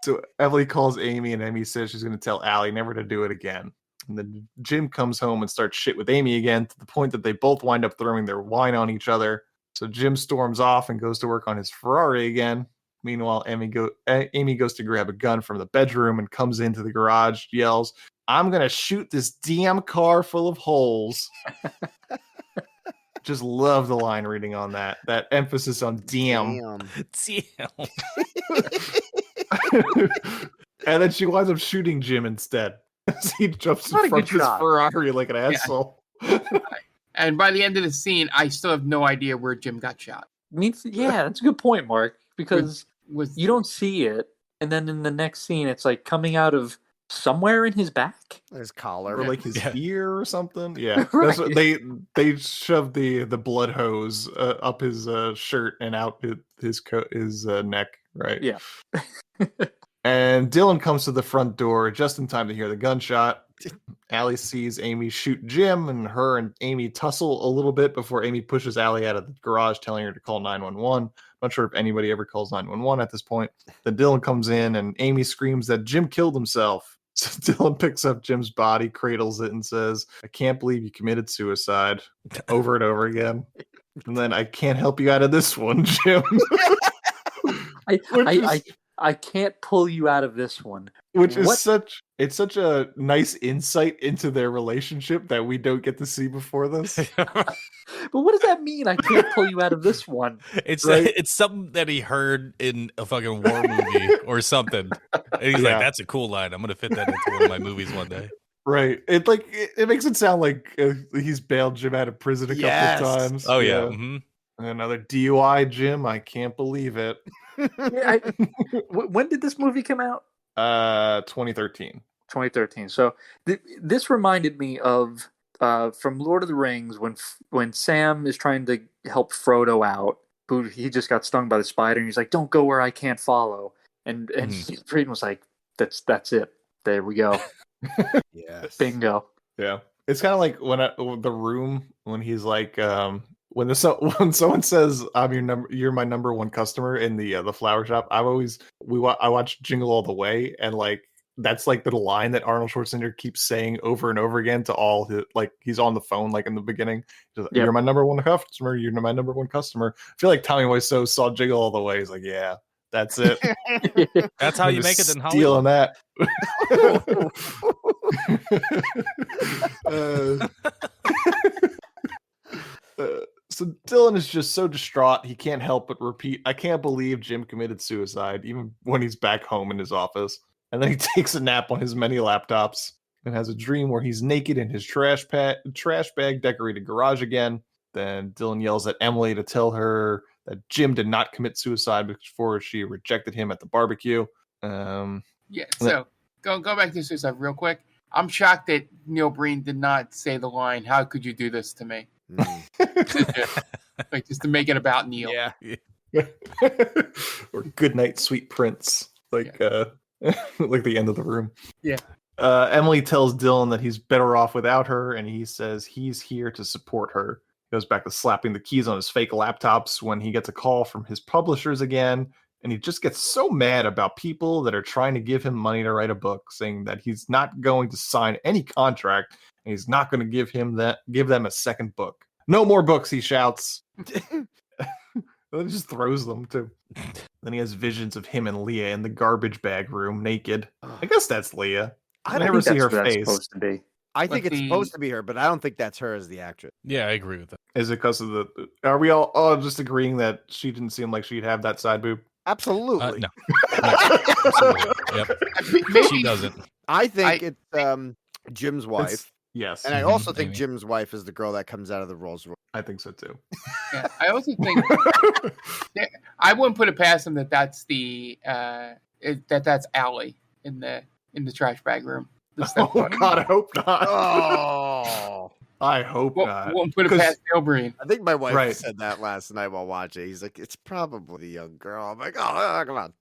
So Emily calls Amy, and Amy says she's going to tell Allie never to do it again. And then Jim comes home and starts shit with Amy again, to the point that they both wind up throwing their wine on each other. So Jim storms off and goes to work on his Ferrari again. Meanwhile, Amy goes to grab a gun from the bedroom and comes into the garage, yells, "I'm going to shoot this damn car full of holes." Just love the line reading on that. That emphasis on damn. And then she winds up shooting Jim instead. He jumps in front of his Ferrari like an asshole. And by the end of the scene, I still have no idea where Jim got shot. Yeah, that's a good point, Mark, because you don't see it, and then in the next scene, it's like coming out of somewhere in his back. His collar. Or like his ear or something. Yeah. Right. That's what they shoved the blood hose up his shirt and out his neck, right? Yeah. And Dylan comes to the front door just in time to hear the gunshot. Allie sees Amy shoot Jim, and her and Amy tussle a little bit before Amy pushes Allie out of the garage, telling her to call 911. Not sure if anybody ever calls 911 at this point. Then Dylan comes in, and Amy screams that Jim killed himself. So Dylan picks up Jim's body, cradles it, and says, "I can't believe you committed suicide," over and over again. And then, "I can't help you out of this one, Jim." I can't pull you out of this one. Which is such a nice insight into their relationship that we don't get to see before this. But what does that mean? I can't pull you out of this one. It's Right? it's something that he heard in a fucking war movie or something. And he's like, "That's a cool line. I'm gonna fit that into one of my movies one day." Right. It makes it sound like he's bailed Jim out of prison a couple of times. Oh yeah. Mm-hmm. Another DUI, Jim. I can't believe it. When did this movie come out? 2013. 2013. So this reminded me of from Lord of the Rings when Sam is trying to help Frodo out, who he just got stung by the spider, and he's like, "Don't go where I can't follow." And Breen was like, "That's it. There we go." Yes. Bingo. Yeah. It's kind of like when the Room, when he's like, when someone says, you're my number one customer in the flower shop. I watch Jingle All the Way, and like that's like the line that Arnold Schwarzenegger keeps saying over and over again to all his, like, he's on the phone, like in the beginning. Like, "You're my number one customer. You're my number one customer." I feel like Tommy Wiseau saw Jingle All the Way. He's like, "Yeah, that's it." That's how you make it in Stealing Hollywood. that. So Dylan is just so distraught, he can't help but repeat, "I can't believe Jim committed suicide," even when he's back home in his office. And then he takes a nap on his many laptops and has a dream where he's naked in his trash bag decorated garage again. Then Dylan yells at Emily to tell her that Jim did not commit suicide before she rejected him at the barbecue. Yeah, so go back to suicide real quick. I'm shocked that Neil Breen did not say the line, "How could you do this to me?" Like, just to make it about Neil. Yeah. Or "Good night, sweet prince." Like like the end of the room. Yeah. Emily tells Dylan that he's better off without her, and he says he's here to support her. He goes back to slapping the keys on his fake laptops when he gets a call from his publishers again, and he just gets so mad about people that are trying to give him money to write a book, saying that he's not going to sign any contract, and he's not going to give them a second book. "No more books," he shouts. Then he just throws them too. Then he has visions of him and Leah in the garbage bag room, naked. I guess that's Leah. I never see her face. Supposed to be. I think it's supposed to be her, but I don't think that's her as the actress. Yeah, I agree with that. Is it because of the? Are we all just agreeing that she didn't seem like she'd have that side boob? Absolutely. No. Absolutely. Yep. Maybe, She doesn't. I think it's Jim's wife. Yes. And I also think maybe. Jim's wife is the girl that comes out of the Rolls Royce. I think so too. Yeah, I also think I wouldn't put it past him that that's that's Allie in the trash bag room. Oh God, I hope not. Oh, I hope not. Won't put it past Neil Breen. I think my wife Right. said that last night while watching. He's like, "It's probably the young girl." I'm like, "Oh, come on."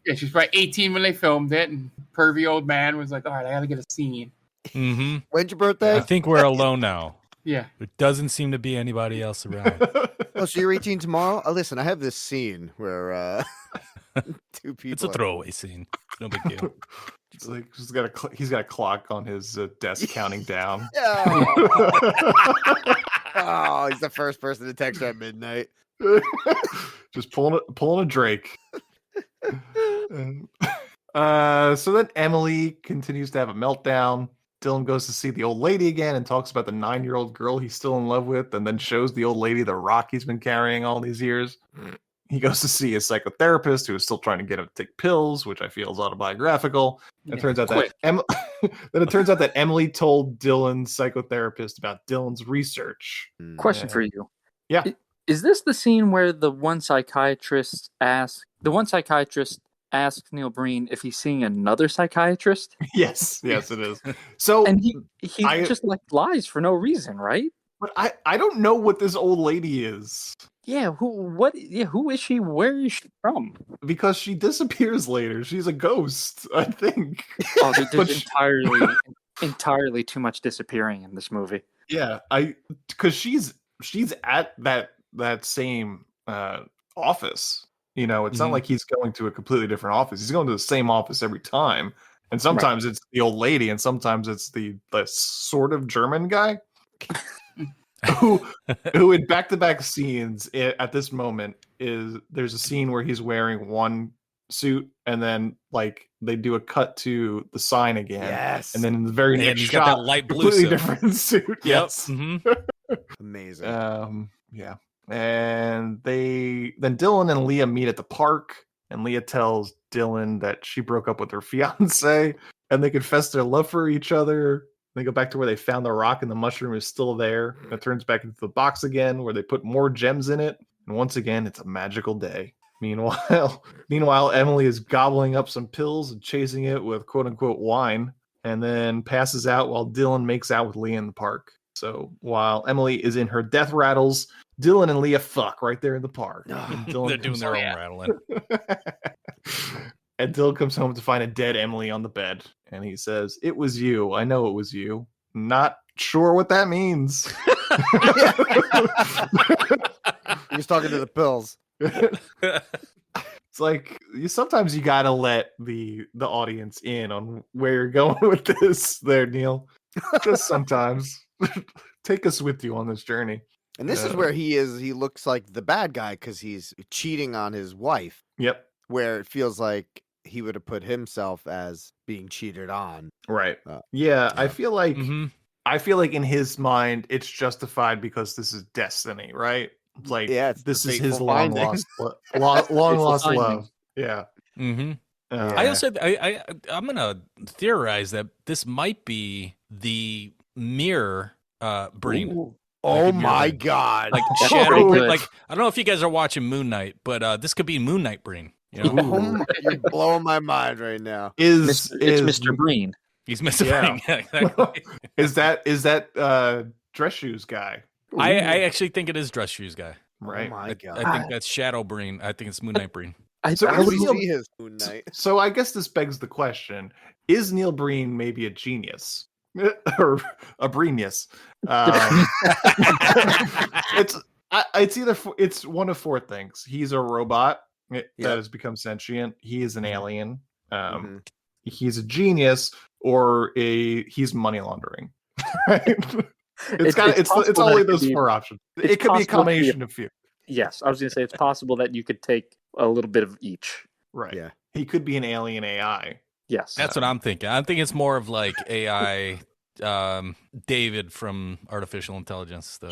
Yeah, she's probably 18 when they filmed it, and pervy old man was like, "All right, I got to get a scene." Mm-hmm. When's your birthday? I think we're alone now. Yeah. There doesn't seem to be anybody else around. Oh, so you're 18 tomorrow? Oh, listen, I have this scene where two people. It's a throwaway scene. No big deal. It's like he's got a clock on his desk counting down. Oh, he's the first person to text her at midnight. Just pulling a Drake. So then Emily continues to have a meltdown. Dylan goes to see the old lady again and talks about the 9-year-old girl he's still in love with, and then shows the old lady the rock he's been carrying all these years. He goes to see his psychotherapist, who is still trying to get him to take pills, which I feel is autobiographical. It turns out that Emily told Dylan's psychotherapist about Dylan's research. Question for you. Yeah. Is this the scene where the one psychiatrist asks Neil Breen if he's seeing another psychiatrist. Yes, it is. So And he just like lies for no reason, right? But I don't know what this old lady is. Yeah, who is she? Where is she from? Because she disappears later. She's a ghost, I think. Oh, there's entirely too much disappearing in this movie. Yeah, because she's at that same office. You know, it's not like he's going to a completely different office. He's going to the same office every time. And sometimes it's the old lady, and sometimes it's the sort of German guy. who in back-to-back scenes at this moment there's a scene where he's wearing one suit and then like they do a cut to the sign again. Yes. And then in the very next he's shot, got that light blue completely suit. different suit. Yes. Amazing. Yeah. And then Dylan and Leah meet at the park, and Leah tells Dylan that she broke up with her fiance, and they confess their love for each other. They go back to where they found the rock, and the mushroom is still there. And it turns back into the box again, where they put more gems in it. And once again, it's a magical day. Meanwhile, Emily is gobbling up some pills and chasing it with "quote unquote" wine, and then passes out while Dylan makes out with Leah in the park. So while Emily is in her death rattles, Dylan and Leah fuck right there in the park. They're doing their own rattling. And Dylan comes home to find a dead Emily on the bed. And he says, "It was you. I know it was you. Not sure what that means." He's talking to the pills. It's like sometimes you gotta let the audience in on where you're going with this there, Neil. Just sometimes. Take us with you on this journey. And this is where he looks like the bad guy because he's cheating on his wife. Yep. Where it feels like he would have put himself as being cheated on. Right. I feel like in his mind it's justified because this is destiny, right? Like this is his long lost love. Yeah. Mm-hmm. I also I'm gonna theorize that this might be the mirror Breen. Ooh. Oh my God! Like Shadow Breen. Like I don't know if you guys are watching Moon Knight, but this could be Moon Knight Breen. You know? You're blowing my mind right now. It's Mr. Breen. He's Mr. Breen. Yeah, exactly. Is that Dress Shoes guy? I actually think it is Dress Shoes guy. Right. Oh my God. I think that's Shadow Breen. I think it's Moon Knight Breen. I would see his Moon Knight. So I guess this begs the question: is Neil Breen maybe a genius? Or a Breenius? It's one of four things. He's a robot that has become sentient. He is an alien. He's a genius, or he's money laundering. Right? It's only those four options. It could be a combination of few. Yes, I was going to say it's possible that you could take a little bit of each. Right. Yeah. He could be an alien AI. Yes. That's what I'm thinking. I think it's more of like AI David from Artificial Intelligence, the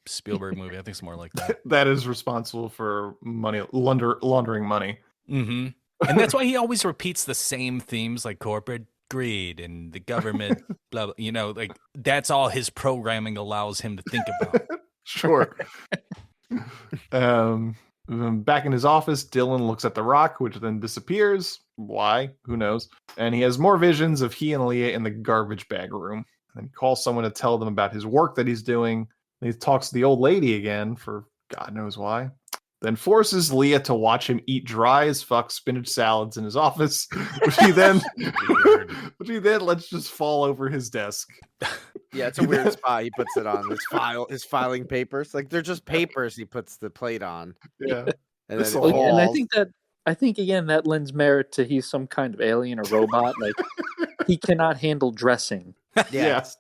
Spielberg movie. I think it's more like that. That is responsible for money laundering money. Mm-hmm. And that's why he always repeats the same themes like corporate greed and the government, blah, blah, you know, like that's all his programming allows him to think about. Sure. Back in his office, Dylan looks at the rock, which then disappears. Why? Who knows? And he has more visions of he and Leah in the garbage bag room. And he calls someone to tell them about his work that he's doing. And he talks to the old lady again for God knows why. Then forces Leah to watch him eat dry as fuck spinach salads in his office, which he then lets just fall over his desk. Yeah, it's a weird spot he puts it on. His filing papers. Like they're just papers he puts the plate on. Yeah. And then and I think again that lends merit to he's some kind of alien or robot. Like he cannot handle dressing. Yes.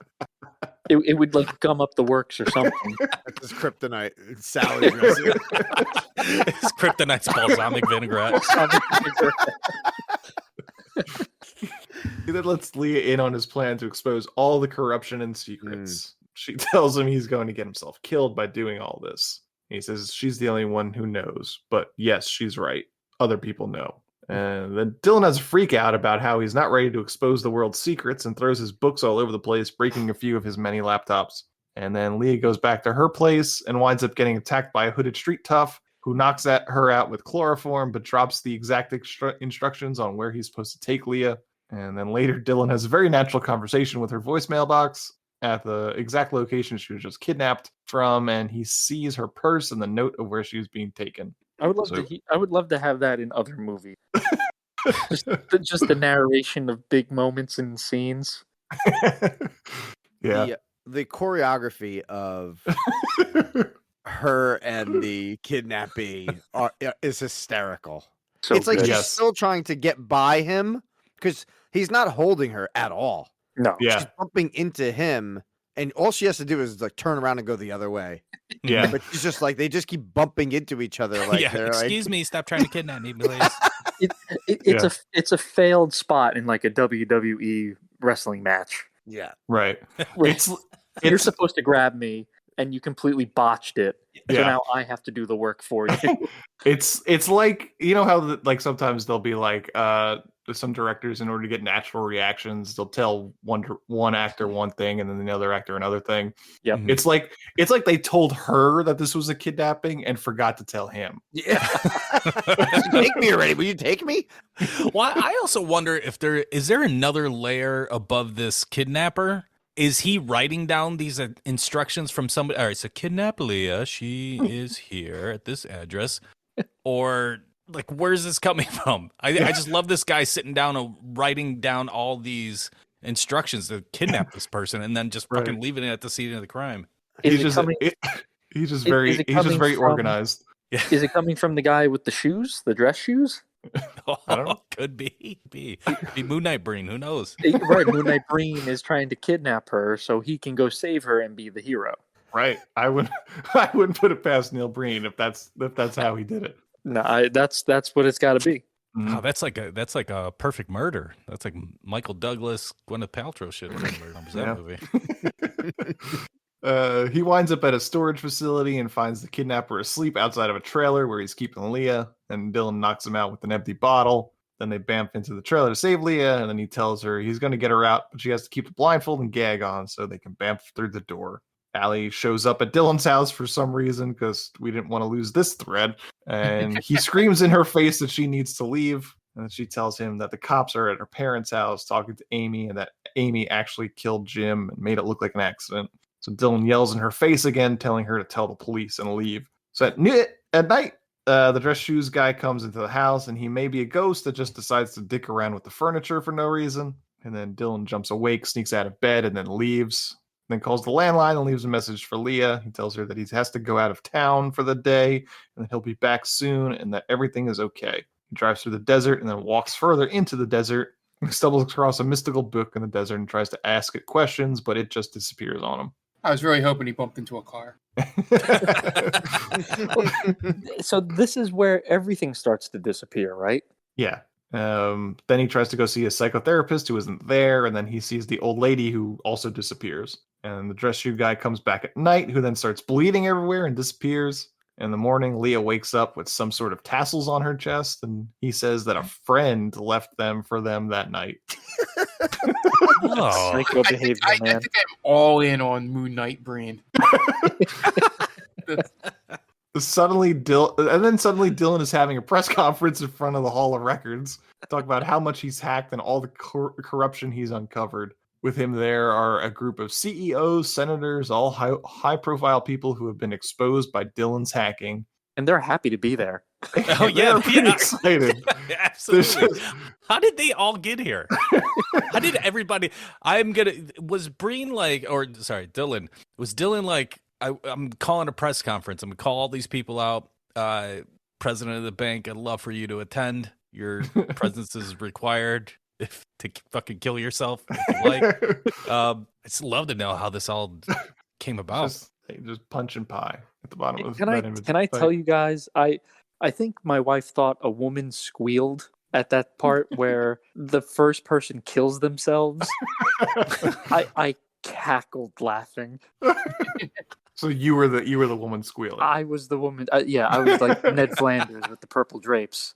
It would like gum up the works or something. That's his kryptonite. Salad dressing. His kryptonite's balsamic vinaigrette. He then lets Leah in on his plan to expose all the corruption and secrets. She tells him he's going to get himself killed by doing all this. He says she's the only one who knows, but yes, she's right. Other people know. And then Dylan has a freak out about how he's not ready to expose the world's secrets and throws his books all over the place, breaking a few of his many laptops. And then Leah goes back to her place and winds up getting attacked by a hooded street tough who knocks her out with chloroform, but drops the exact instructions on where he's supposed to take Leah. And then later, Dylan has a very natural conversation with her voicemail box at the exact location she was just kidnapped from, and he sees her purse and the note of where she was being taken. I would love to have that in other movies. just the narration of big moments and scenes. Yeah. The choreography of her and the kidnappee is hysterical. So it's like good. she's still trying to get by him because he's not holding her at all. No. Yeah. She's bumping into him, and all she has to do is like turn around and go the other way. Yeah. But she's just like, they just keep bumping into each other. Like, yeah, excuse me, stop trying to kidnap me, please. It's a failed spot in like a WWE wrestling match. Yeah. Right. You're supposed to grab me, and you completely botched it. So Yeah. now I have to do the work for you. It's like, you know how like sometimes they'll be like some directors, in order to get natural reactions, they'll tell one actor one thing and then the other actor another thing. Yep. It's like they told her that this was a kidnapping and forgot to tell him. Yeah. Take me already. Will you take me? Well, I also wonder if there is another layer above this kidnapper. Is he writing down these instructions from somebody? All right, so kidnap Leah. She is here at this address. Or like, where's this coming from? I just love this guy sitting down and writing down all these instructions to kidnap this person, and then just fucking leaving it at the scene of the crime. He's just very organized. Yeah. Is it coming from the guy with the shoes, the dress shoes? I don't know. Could be Moon Knight Breen. Who knows? Right, Moon Knight Breen is trying to kidnap her so he can go save her and be the hero. Right. I wouldn't put it past Neil Breen if that's how he did it. No, that's what it's got to be. Oh, that's like a perfect murder. That's like Michael Douglas, Gwyneth Paltrow shit. Movie. He winds up at a storage facility and finds the kidnapper asleep outside of a trailer where he's keeping Leah, and Dylan knocks him out with an empty bottle. Then they bamf into the trailer to save Leah, and then he tells her he's going to get her out, but she has to keep the blindfold and gag on so they can bamf through the door. Allie shows up at Dylan's house for some reason because we didn't want to lose this thread, and he screams in her face that she needs to leave. And she tells him that the cops are at her parents' house talking to Amy, and that Amy actually killed Jim and made it look like an accident. So Dylan yells in her face again, telling her to tell the police and leave. So at night, the dress shoes guy comes into the house, and he may be a ghost that just decides to dick around with the furniture for no reason. And then Dylan jumps awake, sneaks out of bed, and then leaves. Then calls the landline and leaves a message for Leah. He tells her that he has to go out of town for the day, and that he'll be back soon, and that everything is okay. He drives through the desert and then walks further into the desert. He stumbles across a mystical book in the desert and tries to ask it questions, but it just disappears on him. I was really hoping he bumped into a car. So this is where everything starts to disappear, right? Yeah. Then he tries to go see a psychotherapist who isn't there, and then he sees the old lady who also disappears. And the dress shoe guy comes back at night, who then starts bleeding everywhere and disappears. In the morning, Leah wakes up with some sort of tassels on her chest, and he says that a friend left them for them that night. Psycho behavior, I man. think I'm all in on Moon Knight Breen. Suddenly Dylan is having a press conference in front of the Hall of Records, talk about how much he's hacked and all the corruption he's uncovered. With him there are a group of CEOs, senators, all high-profile people who have been exposed by Dylan's hacking. And they're happy to be there. Oh yeah, They're pretty excited. Absolutely. How did they all get here? How did everybody? Dylan? Was Dylan like? I'm calling a press conference. I'm gonna call all these people out. President of the bank, I'd love for you to attend. Your presence is required. To fucking kill yourself if you like. I just love to know how this all came about. Just punch and pie at the bottom of Can I tell you guys? I think my wife thought a woman squealed at that part where the first person kills themselves. I cackled laughing. So you were the woman squealing. I was the woman. I was like Ned Flanders with the purple drapes.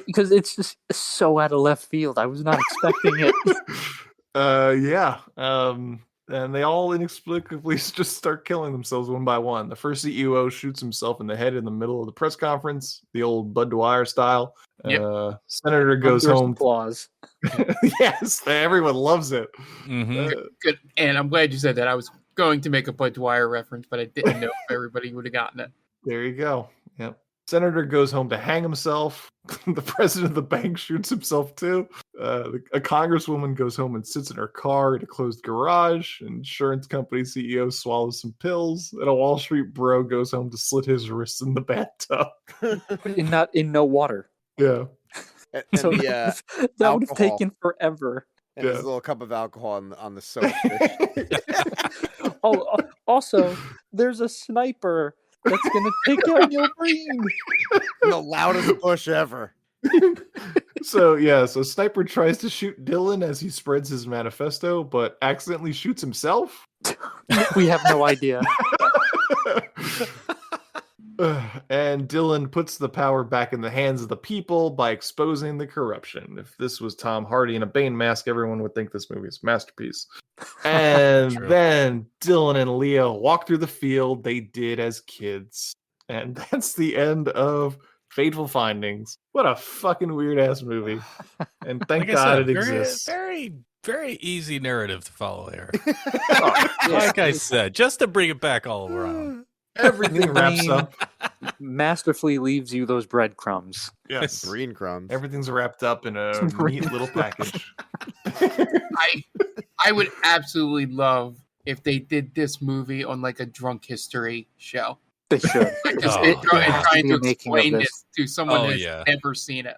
Because it's just so out of left field. I was not expecting it. Yeah. and they all inexplicably just start killing themselves one by one. The first CEO shoots himself in the head in the middle of the press conference, the old Bud Dwyer style. Yep. Senator goes Thunderous home. applause. Yes, everyone loves it. Good. And I'm glad you said that. I was going to make a Bud Dwyer reference, but I didn't know if everybody would have gotten it. There you go. Yep. Senator goes home to hang himself. The president of the bank shoots himself too. A congresswoman goes home and sits in her car in a closed garage. Insurance company CEO swallows some pills. And a Wall Street bro goes home to slit his wrists in the bathtub. in no water. Yeah. And So the that would have alcohol. taken forever. And his little cup of alcohol on the soap. Oh, also, there's a sniper that's gonna take out Neil Breen. The loudest push ever. So Sniper tries to shoot Dylan as he spreads his manifesto, but accidentally shoots himself. We have no idea. And Dylan puts the power back in the hands of the people by exposing the corruption. If this was Tom Hardy in a Bane mask, everyone would think this movie is a masterpiece. And then Dylan and Leo walk through the field they did as kids. And that's the end of Fateful Findings. What a fucking weird ass movie. And thank God it exists. Very, very easy narrative to follow here. Like I said, just to bring it back all around. Everything wraps up. Masterfully leaves you those breadcrumbs. Yes. Green crumbs. Everything's wrapped up in a neat little package. I would absolutely love if they did this movie on like a drunk history show. They should. Trying to explain this to someone who's never seen it.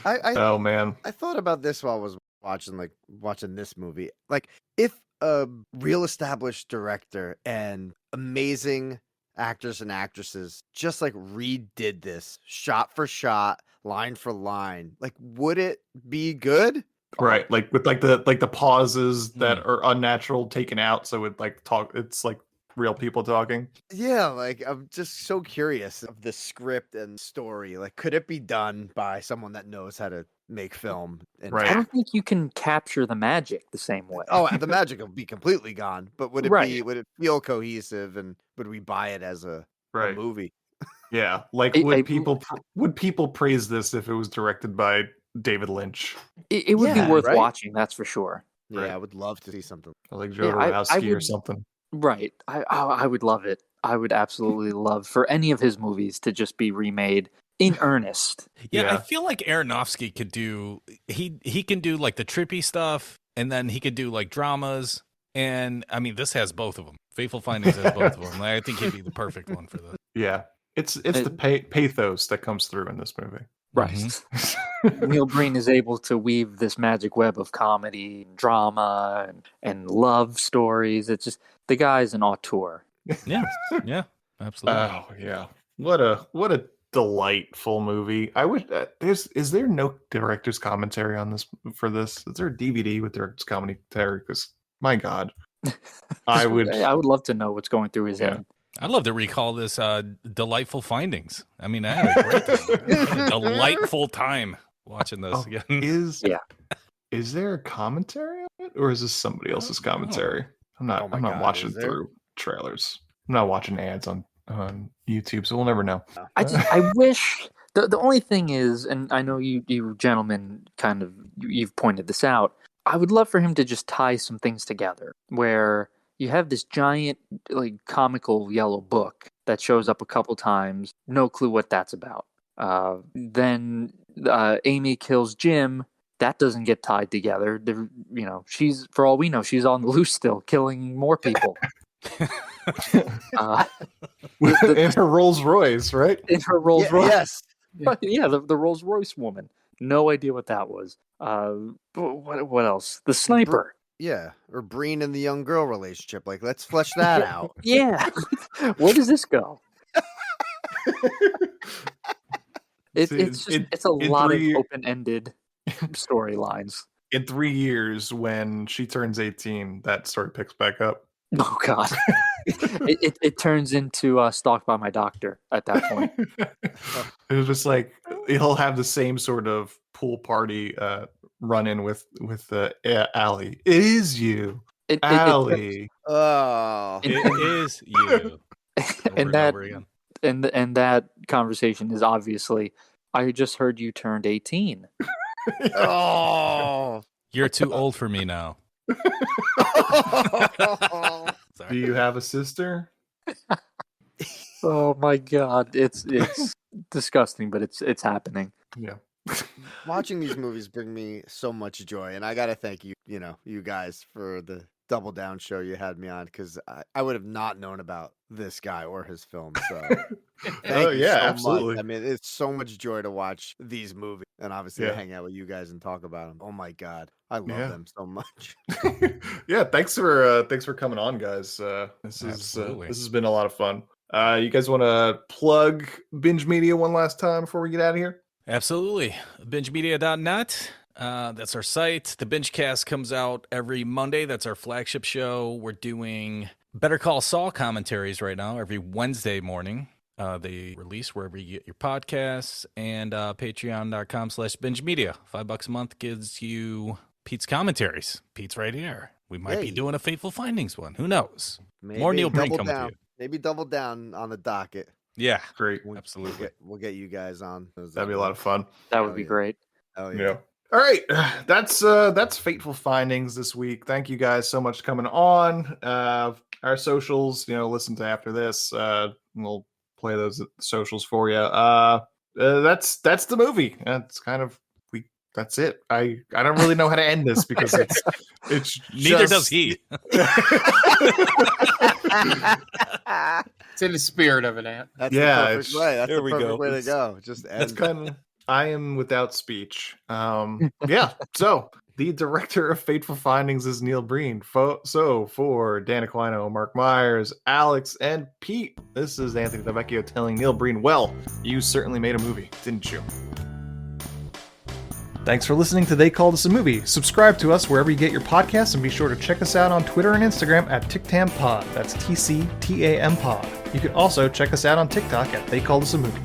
Oh man. I thought about this while I was watching this movie. Like, if a real established director and amazing actors and actresses just like redid this shot for shot, line for line, like, would it be good? Right, like with the pauses that are unnatural taken out, so it it's like real people talking. Yeah, like, I'm just so curious of the script and story. Like, could it be done by someone that knows how to make film? And I don't think you can capture the magic the same way. Oh, the magic will be completely gone. But would it would it feel cohesive, and would we buy it as a movie? Yeah, like would people praise this if it was directed by David Lynch? It would be worth watching, that's for sure. Yeah, I would love to see something like Jodorowsky or something. Right, I would love it. I would absolutely love for any of his movies to just be remade in earnest. Yeah, I feel like Aronofsky could do. He can do like the trippy stuff, and then he could do like dramas. And I mean, this has both of them. Fateful Findings has both of them. I think he'd be the perfect one for this. Yeah, it's the pathos that comes through in this movie. Right. Neil Breen is able to weave this magic web of comedy, drama, and love stories. It's just, the guy's an auteur. Yeah, absolutely. Oh yeah, what a delightful movie. I wish is there no director's commentary on this for this? Is there a DVD with director's commentary? Because my God, I would love to know what's going through his head. I'd love to recall this delightful findings. I mean, I had a great time. Delightful time watching this again. Is there a commentary on it, or is this somebody else's commentary? I'm not watching through trailers. I'm not watching ads on YouTube, so we'll never know. I wish the only thing is, and I know you gentlemen you've pointed this out. I would love for him to just tie some things together where you have this giant, like, comical yellow book that shows up a couple times. No clue what that's about. Then Amy kills Jim. That doesn't get tied together. She's, for all we know, she's on the loose still, killing more people. In her Rolls Royce, right? In her Rolls Royce. Yes. Yeah, the Rolls Royce woman. No idea what that was. What else? The sniper. Yeah, or Breen and the young girl relationship. Like, let's flesh that out. Yeah. Where does this go? It's a lot of open-ended storylines. In 3 years, when she turns 18, that story picks back up. Oh God! it turns into Stalked by My Doctor at that point. It was just like he'll have the same sort of pool party run in with Allie. It is you. Allie. Oh, It is you. And that conversation is obviously, I just heard you turned 18. oh. You're too old for me now. Do you have a sister? Oh my god, it's disgusting, but it's happening. Yeah. Watching these movies bring me so much joy, and I gotta thank you, you guys for the Double Down show you had me on, because I would have not known about this guy or his film. So thank you so absolutely. much. I mean, it's so much joy to watch these movies, and obviously to hang out with you guys and talk about them. Oh my god, I love them so much. Yeah, thanks for coming on, guys. This has been a lot of fun. You guys want to plug Binge Media one last time before we get out of here? Absolutely. BingeMedia.net. That's our site. The BingeCast comes out every Monday. That's our flagship show. We're doing Better Call Saul commentaries right now every Wednesday morning. They release wherever you get your podcasts, and patreon.com/BingeMedia. $5 a month gives you Pete's commentaries. Pete's right here. We might be doing a Fateful Findings one. Who knows? More Neil Breen coming to you. Maybe double down on the docket. Yeah, great. Absolutely. We'll get you guys on. That'd be a lot of fun. That would be great. Oh yeah. All right, that's Fateful Findings this week. Thank you guys so much for coming on. Our socials, listen to after this. We'll play those socials for you. That's the movie. That's kind of that's it. I don't really know how to end this because it's neither does he. It's in the spirit of it, Ant. That's the perfect way. That's there the we perfect go. way to go. Just end. That's kind of. I am without speech. Yeah. So the director of Fateful Findings is Neil Breen. So for Dan Aquino, Mark Myers, Alex, and Pete, this is Anthony Delvecchio telling Neil Breen, well, you certainly made a movie, didn't you? Thanks for listening to They Called Us a Movie. Subscribe to us wherever you get your podcasts, and be sure to check us out on Twitter and Instagram at TicTamPod. That's TCTAM Pod. You can also check us out on TikTok at They Called Us a Movie.